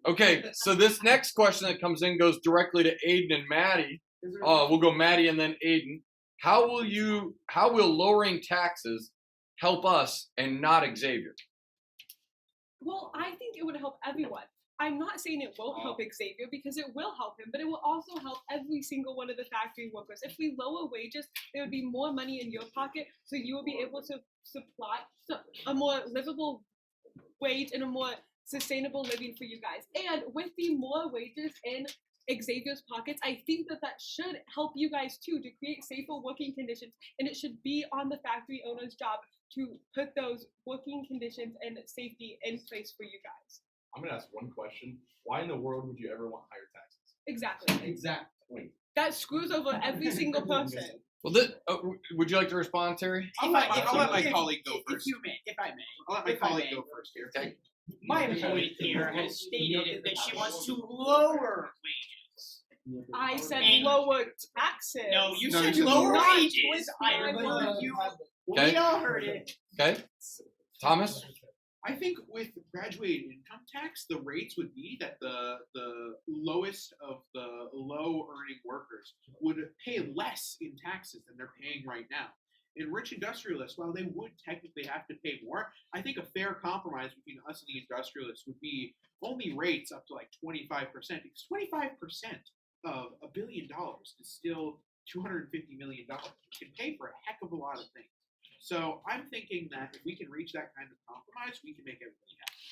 Okay, so this next question that comes in goes directly to Aiden and Maddie. We'll go Maddie and then Aiden. How will lowering taxes help us and not Xavier? Well, I think it would help everyone. I'm not saying it won't help Xavier because it will help him, but it will also help every single one of the factory workers. If we lower wages, there would be more money in your pocket, so you will be able to supply a more livable wage and a more sustainable living for you guys. And with the more wages in Xavier's pockets, I think that should help you guys too to create safer working conditions, and it should be on the factory owner's job to put those working conditions and safety in place for you guys. I'm going to ask one question. Why in the world would you ever want higher taxes? Exactly. That screws over every single person. Well, would you like to respond, Terry? I'll let my colleague go first. If I may. I'll let my colleague go first here. Okay. My opponent here has stated that she wants to lower wages. I said lower taxes. No, you No, said you said lower lower wages. wages. I heard you. Okay. We all heard it. Okay. Thomas? I think with graduated income tax, the rates would be that the lowest of the low earning workers would pay less in taxes than they're paying right now. In rich industrialists, while they would technically have to pay more, I think a fair compromise between us and the industrialists would be only rates up to like 25%, because 25% of $1 billion is still $250 million. You can pay for a heck of a lot of things. So I'm thinking that if we can reach that kind of compromise, we can make everybody happy.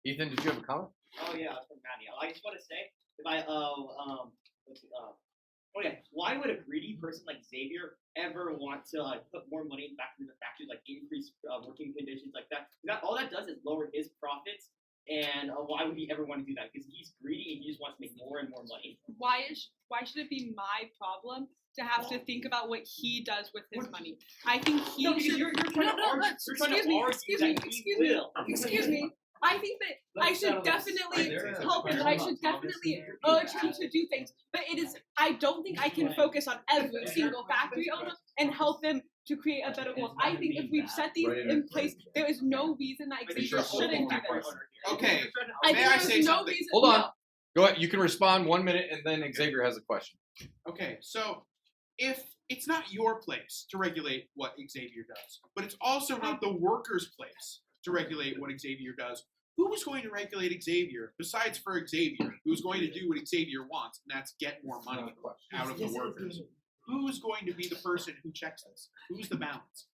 Ethan, did you have a comment? Oh yeah, that's from Maddie. I just want to say, why would a greedy person like Xavier ever want to put more money back into the factory, like increase working conditions like that? All that does is lower his profits. And why would he ever want to do that? Because he's greedy and he just wants to make more and more money. Why should it be my problem to have to think about what he does with his money? I think he should. You're trying to argue. You're trying to argue Excuse me. I think that I should definitely help him, and I should definitely urge him to do things. But I don't think I can focus on every single factory owner and help them to create a better world. I think if we've set these in place, there is no reason that Xavier shouldn't do this. Okay. I May think I there's say no something? reason. Hold on. Go ahead. You can respond 1 minute, and then Xavier has a question. Okay, so if it's not your place to regulate what Xavier does, but it's also not the workers' place to regulate what Xavier does, who's going to regulate Xavier besides for Xavier, who's going to do what Xavier wants, and that's get more money out of the workers? Who's going to be the person who checks this? Who's the balance?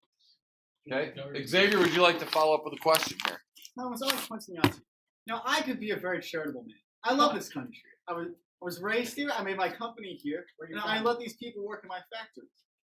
Okay. Xavier, would you like to follow up with a question here? Thomas, I like pointing out to you. Now, I could be a very charitable man. I love this country. I was raised here. I made my company here, and I let these people work in my factories.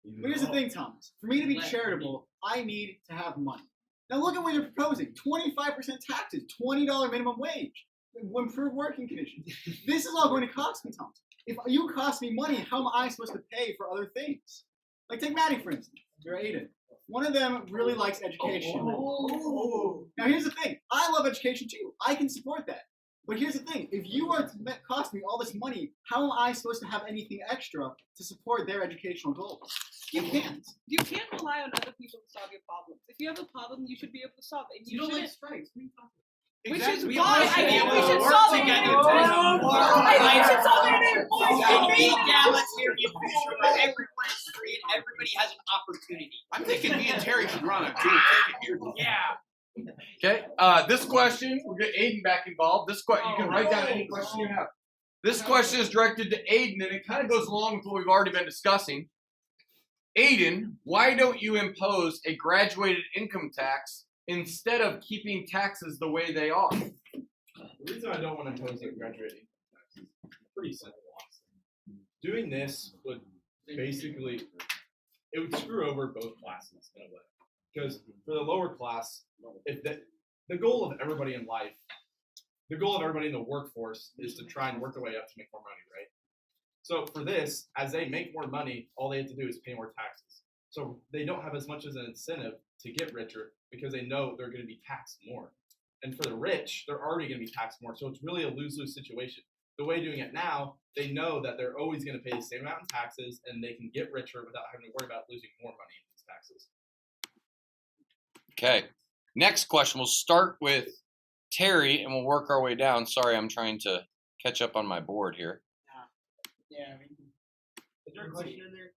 But here's the thing, Thomas. For me to be charitable, I need to have money. Now look at what you're proposing. 25% taxes, $20 minimum wage, improved working conditions. This is all going to cost me, Thomas. If you cost me money, how am I supposed to pay for other things? Like take Maddie, for instance, or Aiden. One of them really likes education. Now here's the thing. I love education too. I can support that. But here's the thing. If you are to cost me all this money, how am I supposed to have anything extra to support their educational goals? You can't. You can't rely on other people to solve your problems. If you have a problem, you should be able to solve it. You don't like shouldn't- strikes. What are you talking about? Which Exactly. is We why all I should be think able we to should work solve it. together I think we should solve it in a egalitarian future where everyone is free and everybody has an opportunity. I'm thinking me and Terry should run a dual ticket here. Yeah. Okay. This question, we'll get Aiden back involved. This question, you can write down any question you have. This question is directed to Aiden, and it kind of goes along with what we've already been discussing. Aiden, why don't you impose a graduated income tax instead of keeping taxes the way they are? The reason I don't want to impose a graduating tax is pretty simple, honestly. Doing this would basically, it would screw over both classes in a way. Because for the lower class, if the goal of everybody in life, the goal of everybody in the workforce is to try and work their way up to make more money, right? So for this, as they make more money, all they have to do is pay more taxes. So they don't have as much as an incentive to get richer because they know they're going to be taxed more. And for the rich, they're already going to be taxed more. So it's really a lose-lose situation. The way doing it now, they know that they're always going to pay the same amount in taxes and they can get richer without having to worry about losing more money in these taxes. Okay. Next question. We'll start with Terry and we'll work our way down. Sorry, I'm trying to catch up on my board here. Yeah. Is there a question in there?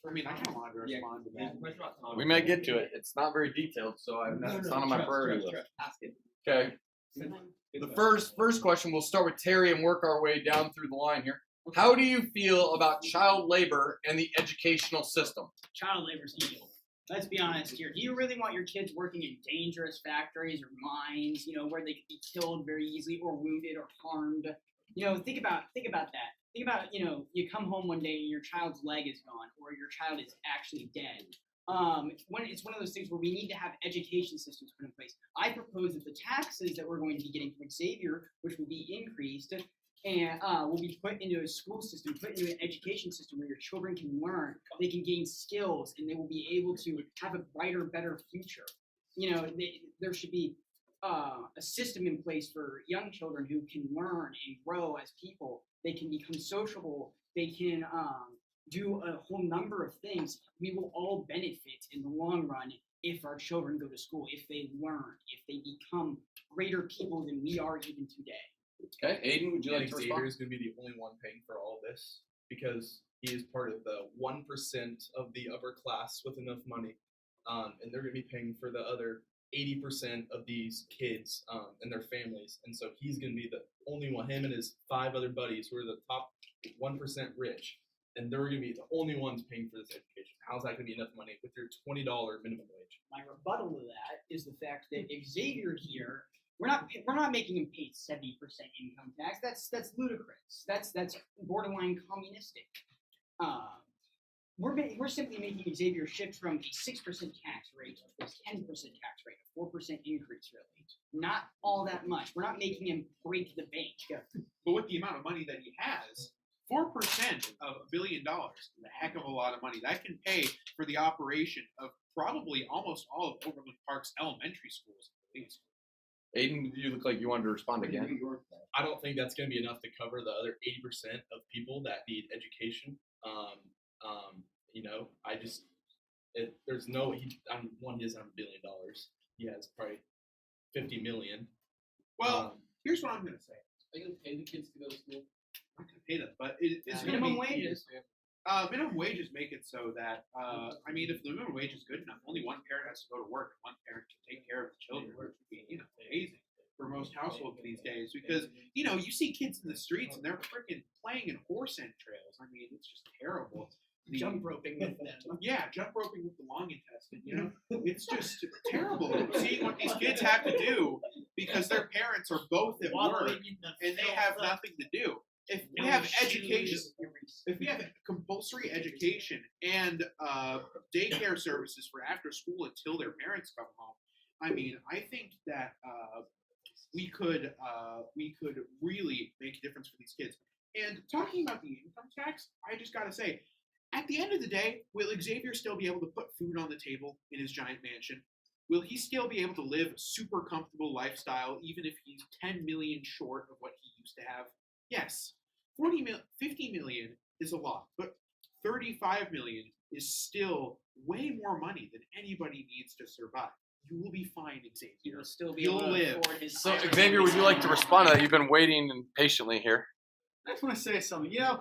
I mean, I kind of wanted to respond to that. We may get to it. It's not very detailed, so it's not on my priority list. Ask it. Okay. The first question, we'll start with Terry and work our way down through the line here. How do you feel about child labor and the educational system? Child labor is evil. Let's be honest here. Do you really want your kids working in dangerous factories or mines, where they could be killed very easily or wounded or harmed? Think about that. Think about, you come home one day and your child's leg is gone or your child is actually dead. It's one of those things where we need to have education systems put in place. I propose that the taxes that we're going to be getting from Xavier, which will be increased, and will be put into a school system, put into an education system where your children can learn, they can gain skills, and they will be able to have a brighter, better future. There should be a system in place for young children who can learn and grow as people. They can become sociable. They can do a whole number of things. We will all benefit in the long run if our children go to school, if they learn, if they become greater people than we are even today. Okay, Aiden, would you like to Xavier respond? is going to be the only one paying for all this because he is part of the 1% of the upper class with enough money, and they're going to be paying for the other 80% of these kids and their families, and so he's going to be the only one. Him and his 5 other buddies who are the top 1% rich, and they're going to be the only ones paying for this education. How's that going to be enough money with your $20 minimum wage? My rebuttal to that is the fact that Xavier here, we're not making him pay 70% income tax. That's ludicrous. That's borderline communistic. We're simply making Xavier shift from a 6% tax rate to a 10% tax rate, a 4% increase, really. Not all that much. We're not making him break the bank. But with the amount of money that he has, 4% of $1 billion is a heck of a lot of money. That can pay for the operation of probably almost all of Overland Park's elementary schools. Aiden, you look like you wanted to respond again. I don't think that's going to be enough to cover the other 80% of people that need education. There's no. He doesn't have $1 billion. He has probably 50 million. Well, here's what I'm going to say. Are you going to pay the kids to go to school? I'm not going to pay them, but it's going to minimum be wages. Minimum wages make it so that if the minimum wage is good enough, only one parent has to go to work and one parent can take care of the children, which would be amazing for most households these days. Because you see kids in the streets and they're freaking playing in horse entrails. I mean, it's just terrible. Jump roping with them. Yeah, jump roping with the long intestine. It's just terrible seeing what these kids have to do because their parents are both at work and they have nothing to do. If we have education, if we have compulsory education and daycare services for after school until their parents come home, I mean, I think that we could really make a difference for these kids. And talking about the income tax, I just gotta say, at the end of the day, will Xavier still be able to put food on the table in his giant mansion? Will he still be able to live a super comfortable lifestyle even if he's 10 million short of what he used to have? Yes. 50 million is a lot, but 35 million is still way more money than anybody needs to survive. You will be fine, Xavier. You'll still be You'll able to live. afford his So, Xavier, would you like to respond to that? You've been waiting patiently here. I just want to say something. You know,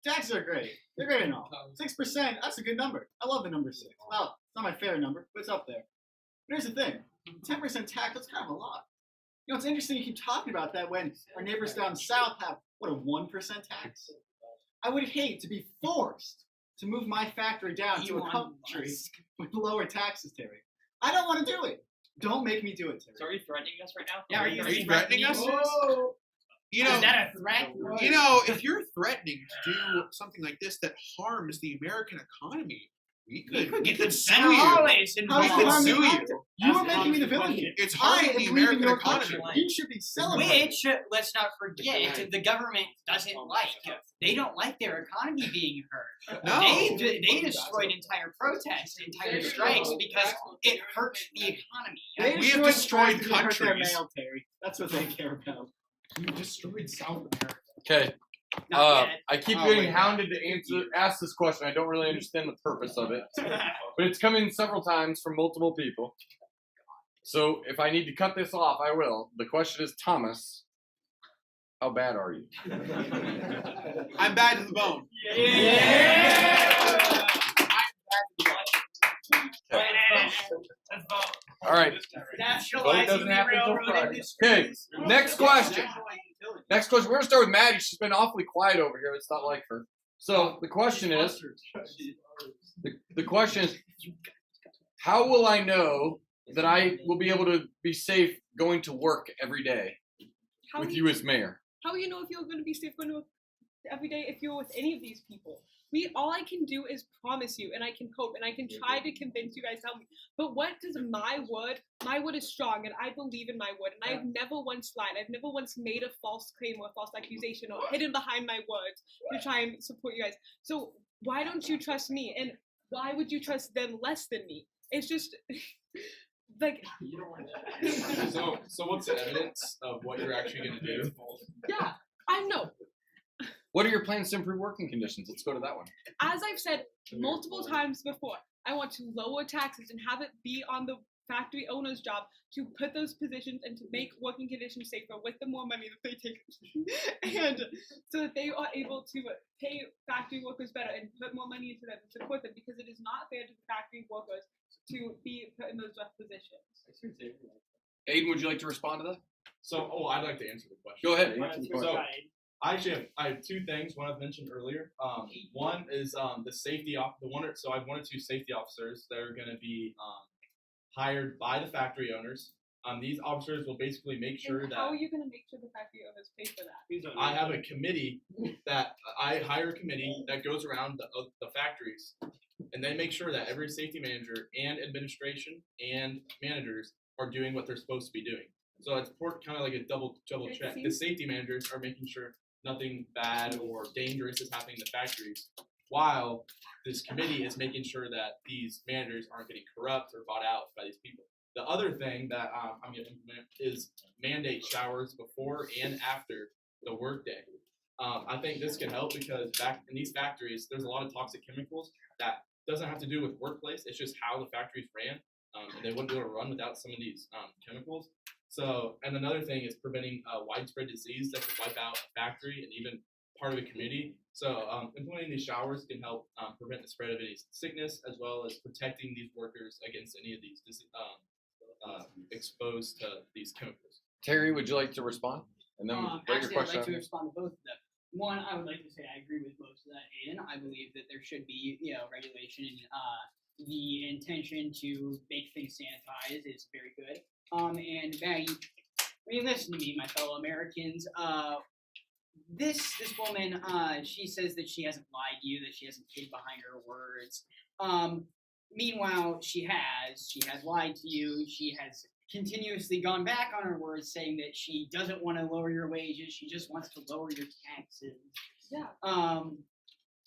taxes are great. They're great and all. 6%, that's a good number. I love the number 6. Well, it's not my favorite number, but it's up there. But here's the thing. 10% tax, that's kind of a lot. You know, it's interesting you keep talking about that when our neighbors down south have, what, a 1% tax? I would hate to be forced to move my factory down to a country with lower taxes, Terry. I don't want to do it. Don't make me do it, Terry. So are you threatening us right now? Yeah, Are you threatening us? You know, is that a threat? You know, if you're threatening to do something like this that harms the American economy, we could sue you. We could sue you. You are making me the villain here. It's I harming am the leaving American your economy. country. You should be celebrating. Which, let's not forget, the government doesn't like. They don't like their economy being hurt. No. They destroyed entire protests, entire strikes because it hurts the economy. We have destroyed They hurt their countries. mail, Terry. That's what they care about. You destroyed South America. Okay. Not yet. I keep Oh, getting wait. hounded to ask this question. I don't really understand the purpose of it, but it's come in several times from multiple people. So if I need to cut this off, I will. The question is, Thomas, how bad are you? I'm bad to the bone. All right. Vote doesn't happen until Friday. Okay. Next question. Next question. We're gonna start with Maddie. She's been awfully quiet over here. It's not like her. So the question is, how will I know that I will be able to be safe going to work every day with you as mayor? How will you know if you're going to be safe going to work every day if you're with any of these people? All I can do is promise you, and I can hope, and I can try to convince you guys to help me. But what does my word is strong, and I believe in my word, and I've never once lied. I've never once made a false claim or a false accusation or hidden behind my words to try and support you guys. So why don't you trust me? And why would you trust them less than me? It's just like. So what's the evidence of what you're actually going to do? Yeah, I know. What are your plans to improve working conditions? Let's go to that one. As I've said multiple times before, I want to lower taxes and have it be on the factory owner's job to put those positions and to make working conditions safer with the more money that they take, and so that they are able to pay factory workers better and put more money into them and support them, because it is not fair to the factory workers to be put in those rough positions. Aiden, would you like to respond to that? So, I'd like to answer the question. Go ahead. Aiden. So, I have two things. One I've mentioned earlier. One is the safety So I have one or two safety officers that are going to be hired by the factory owners. These officers will basically make sure And that. how are you going to make sure the factory owners pay for that? I have a committee I hire a committee that goes around the factories, and they make sure that every safety manager and administration and managers are doing what they're supposed to be doing. So it's kind of like a double check. The safety managers are making sure nothing bad or dangerous is happening in the factories, while this committee is making sure that these managers aren't getting corrupt or bought out by these people. The other thing that I'm going to implement is mandate showers before and after the workday. I think this can help because back in these factories, there's a lot of toxic chemicals that doesn't have to do with workplace. It's just how the factories ran, and they wouldn't be able to run without some of these chemicals. So, and another thing is preventing widespread disease that could wipe out a factory and even part of a community. So, implementing these showers can help prevent the spread of any sickness, as well as protecting these workers against any of these exposed to these chemicals. Terry, would you like to respond? And then break your Actually, question. I'd like to respond to both of them. One, I would like to say I agree with most of that, Aiden. I believe that there should be, regulation. The intention to make things sanitized is very good. And Maggie, mean, listen to me, my fellow Americans. This woman, she says that she hasn't lied to you, that she hasn't hid behind her words. Meanwhile, she has lied to you. She has continuously gone back on her words, saying that she doesn't want to lower your wages. She just wants to lower your taxes. Yeah.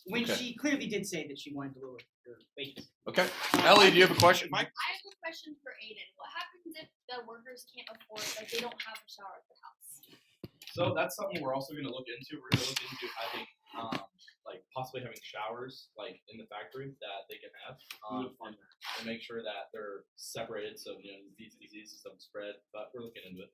When Okay. she clearly did say that she wanted to lower your wages. Okay. Ellie, do you have a question? I have a question for Aiden. What happens if the workers can't afford, like they don't have a shower at their house? So that's something we're also going to look into. We're going to look into having, like possibly having showers like in the factory that they can have, and make sure that they're separated so these diseases don't spread. But we're looking into it.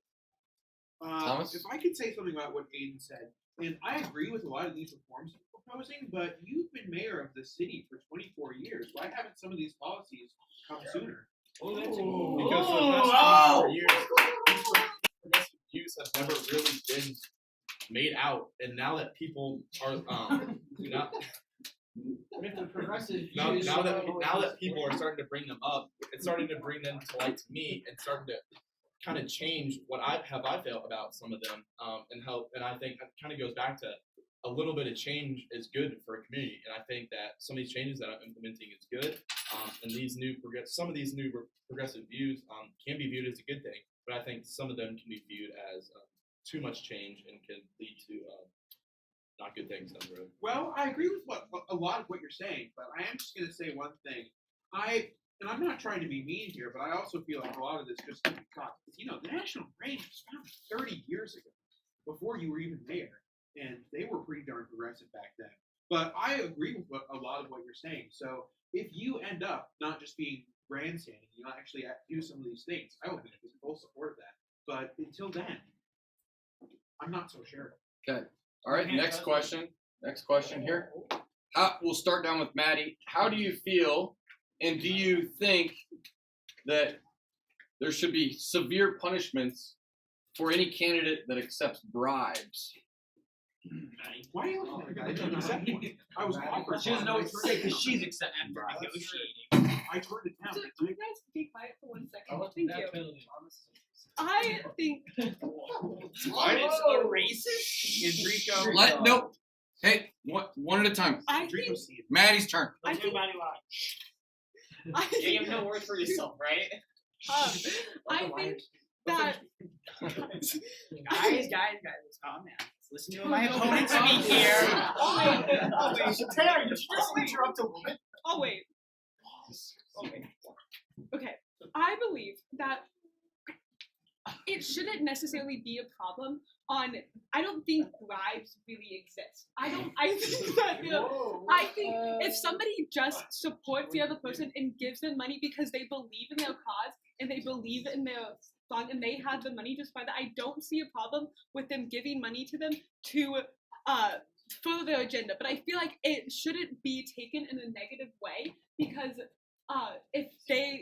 Thomas? If I could say something about what Aiden said, and I agree with a lot of these reforms you're proposing, but you've been mayor of the city for 24 years. Why haven't some of these policies come sooner? Because for the past 24 years, progressive views have never really been made out, and now that people are now that people are starting to bring them up, it's starting to bring them to light to me, and starting to kind of change what I felt about some of them, and I think that kind of goes back to a little bit of change is good for a community, and I think that some of these changes that I'm implementing is good, and some of these new progressive views can be viewed as a good thing, but I think some of them can be viewed as too much change and can lead to not good things down the road. Well, I agree with a lot of what you're saying, but I am just going to say one thing. I'm not trying to be mean here, but I also feel like a lot of this just can be caught. The National Range was founded 30 years ago, before you were even mayor, and they were pretty darn progressive back then. But I agree with a lot of what you're saying. So if you end up not just being grandstanding, you actually do some of these things, I will be in full support of that. But until then, I'm not so sure. Okay. All right. Next question. Next question here. We'll start down with Maddie. How do you feel, and do you think that there should be severe punishments for any candidate that accepts bribes? Why are you looking at me? I didn't accept one. I was offered. She doesn't know what to say because she's accepting negotiating. I turned it down. So, can you guys be quiet for 1 second? Thank you. I think. Why did a racist? Enrico. Nope. Hey, one at a time. I think. Maddie's turn. I think. You have no words for yourself, right? I think that. Guys, calm down. Listen to my opponent speak here. Terry, did you just interrupt a woman? Oh wait. Okay. I believe that it shouldn't necessarily be a problem I don't think bribes really exist. I think that I think if somebody just supports the other person and gives them money because they believe in their cause and they believe in their song and they have the money just by that, I don't see a problem with them giving money to them to further their agenda. But I feel like it shouldn't be taken in a negative way because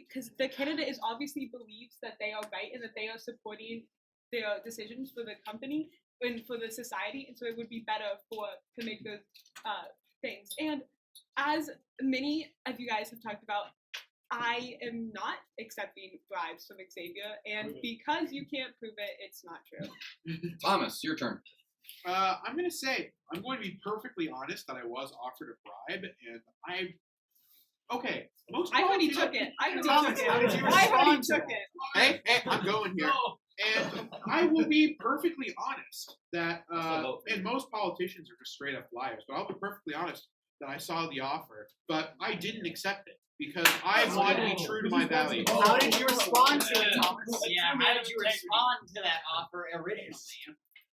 because the candidate obviously believes that they are right and that they are supporting their decisions for the company and for the society, and so it would be better to make those things. And as many of you guys have talked about, I am not accepting bribes from Xavier, and because you can't prove it, it's not true. Thomas, your turn. I'm going to be perfectly honest that I was offered a bribe, and okay. I heard he took it. I heard he took it. Hey, I'm going here. And I will be perfectly honest that, and most politicians are just straight up liars, but I'll be perfectly honest that I saw the offer, but I didn't accept it because I want to be true to my values. How did you respond to it, Thomas? Yeah, how did you respond to that offer originally?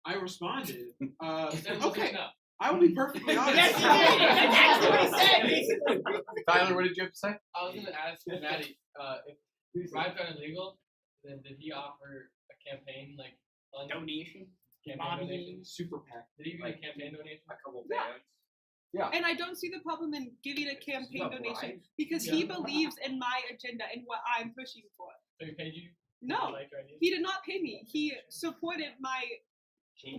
I responded, okay. I will be perfectly honest. Yes, you did. That's what he said. Tyler, what did you have to say? I was going to ask Maddie, if bribes are illegal, then did he offer a campaign donation? Campaign donation? Super PAC. Did he give a campaign donation? A couple of bands. Yeah. And I don't see the problem in giving a campaign donation because he believes in my agenda and what I'm pushing for. So he paid you? No, he did not pay me. He supported my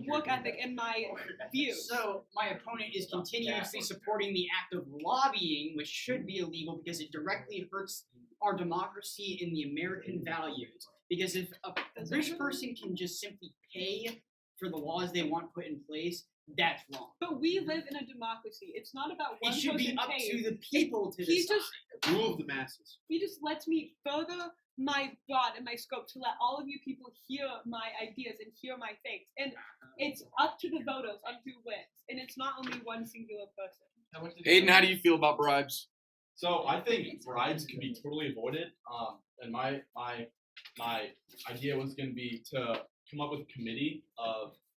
work ethic and my views. So my opponent is continuously supporting the act of lobbying, which should be illegal because it directly hurts our democracy and the American values. Because if a rich person can just simply pay for the laws they want put in place, that's wrong. But we live in a democracy. It's not about one It should be person up paying. to the people to He decide. just Rule of the masses. he just lets me further my thought and my scope to let all of you people hear my ideas and hear my things. And it's up to the voters on who wins. And it's not only one singular person. Aiden, how do you feel about bribes? So I think bribes can be totally avoided. And my idea was going to be to come up with a committee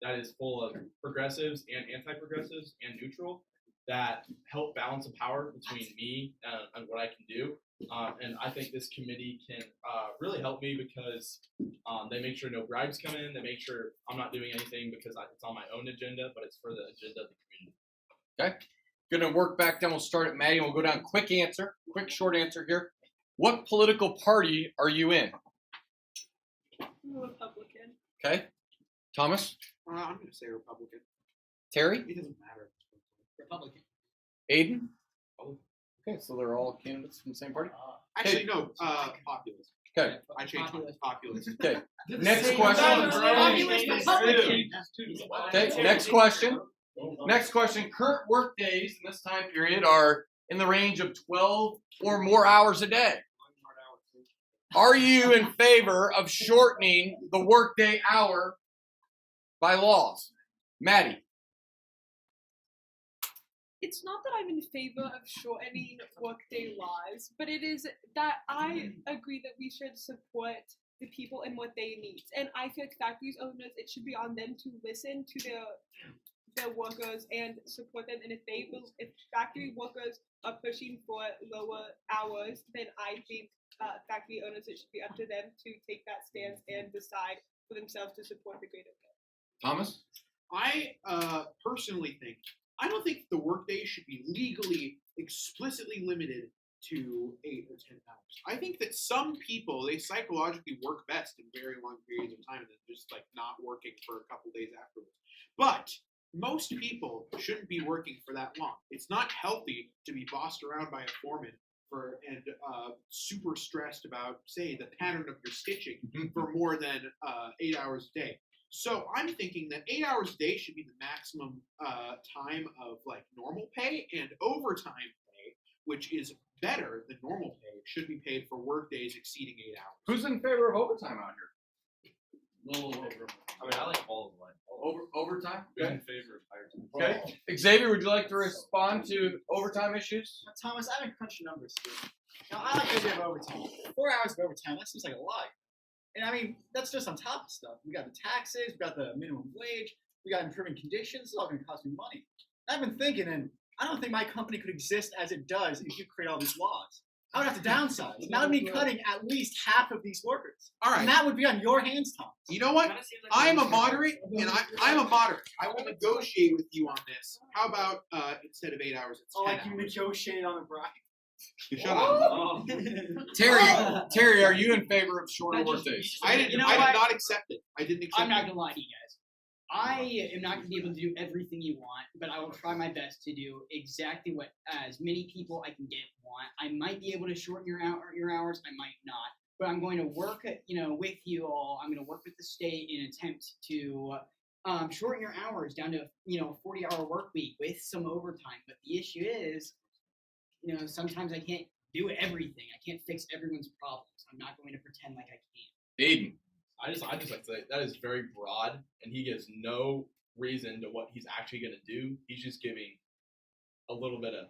that is full of progressives and anti-progressives and neutral that help balance the power between me and what I can do. And I think this committee can really help me because they make sure no bribes come in. They make sure I'm not doing anything because it's on my own agenda, but it's for the agenda of the community. Okay. Gonna work back down. We'll start at Maddie and we'll go down. Quick short answer here. What political party are you in? Republican. Okay. Thomas? I'm going to say Republican. Terry? It doesn't matter. Republican. Aiden? Okay, so they're all candidates from the same party? Actually, no. Populist. Okay. I changed mine. Populist. Okay. Next question. Okay, next question. Next question. Current work days in this time period are in the range of 12 or more hours a day. Are you in favor of shortening the workday hour by laws? Maddie? It's not that I'm in favor of shortening workday laws, but it is that I agree that we should support the people and what they need. And I feel like factories owners, it should be on them to listen to their workers and support them. And if factory workers are pushing for lower hours, then I think factory owners, it should be up to them to take that stance and decide for themselves to support the greater good. Thomas? I personally think, I don't think the workday should be legally explicitly limited to 8 or 10 hours. I think that some people, they psychologically work best in very long periods of time and then just like not working for a couple days afterwards. But most people shouldn't be working for that long. It's not healthy to be bossed around by a foreman and super stressed about, say, the pattern of your stitching for more than 8 hours a day. So I'm thinking that 8 hours a day should be the maximum time of like normal pay, and overtime pay, which is better than normal pay, should be paid for work days exceeding 8 hours. Who's in favor of overtime out here? I mean, I like all of mine. Overtime? I'm in favor of higher time. Okay. Xavier, would you like to respond to overtime issues? Thomas, I haven't crunched the numbers here. Now, I like the idea of overtime. 4 hours of overtime, that seems like a lot. And I mean, that's just on top of stuff. We got the taxes, we got the minimum wage, we got improving conditions. It's all going to cost me money. I've been thinking, and I don't think my company could exist as it does if you create all these laws. I would have to downsize. And that would be cutting at least half of these workers. All right. And that would be on your hands, Thomas. You know what? I'm a moderate, and I'm a moderate. I will negotiate with you on this. How about instead of 8 hours, it's 10 like you hours. negotiated on a bribe. Shut up. Terry, are you in favor of shorter work days? I did not accept it. I didn't accept it. I'm not gonna lie to you guys. I am not gonna be able to do everything you want, but I will try my best to do exactly what as many people I can get want. I might be able to shorten your hours. I might not, but I'm going to work, with you all. I'm going to work with the state in an attempt to shorten your hours down to, 40-hour work week with some overtime. But the issue is, sometimes I can't do everything. I can't fix everyone's problems. I'm not going to pretend like I can. Aiden. I just like to say that is very broad, and he gives no reason to what he's actually going to do. He's just giving a little bit of,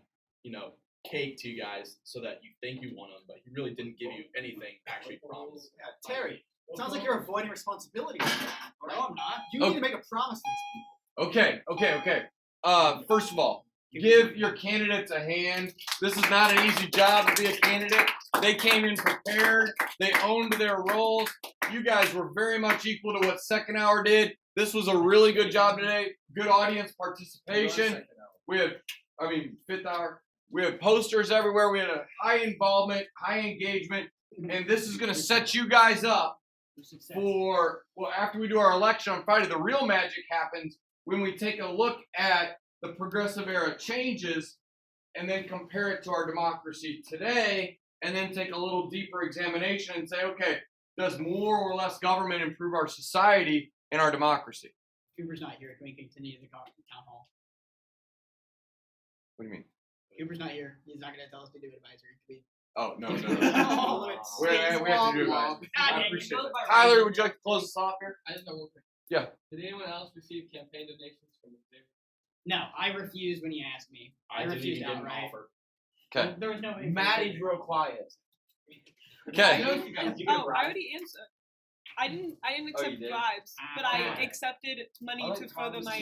cake to you guys so that you think you want him, but he really didn't give you anything actually promised. Yeah, Terry, sounds like you're avoiding responsibility. No, I'm not. You need to make a promise to these people. Okay. First of all, give your candidates a hand. This is not an easy job to be a candidate. They came in prepared. They owned their roles. You guys were very much equal to what Second Hour did. This was a really good job today. Good audience participation. Fifth Hour. We have posters everywhere. We had a high involvement, high engagement. And this is going to set you guys up for, after we do our election on Friday, the real magic happens when we take a look at the progressive era changes and then compare it to our democracy today, and then take a little deeper examination and say, okay, Does more or less government improve our society and our democracy? Cooper's not here. Can we continue the town hall? What do you mean? Cooper's not here. He's not going to tell us to do advisory. Can we? Oh, no. Oh, we have to do advisory. I appreciate that. Tyler, would you like to close us off here? I just know one thing. Yeah. Did anyone else receive campaign donations from the neighbor? No, I refused when he asked me. I refused outright. Okay. There was no way. Maddie's real quiet. Okay. Oh, I already answered. I didn't Oh, you accept did? bribes, but I accepted money to further my.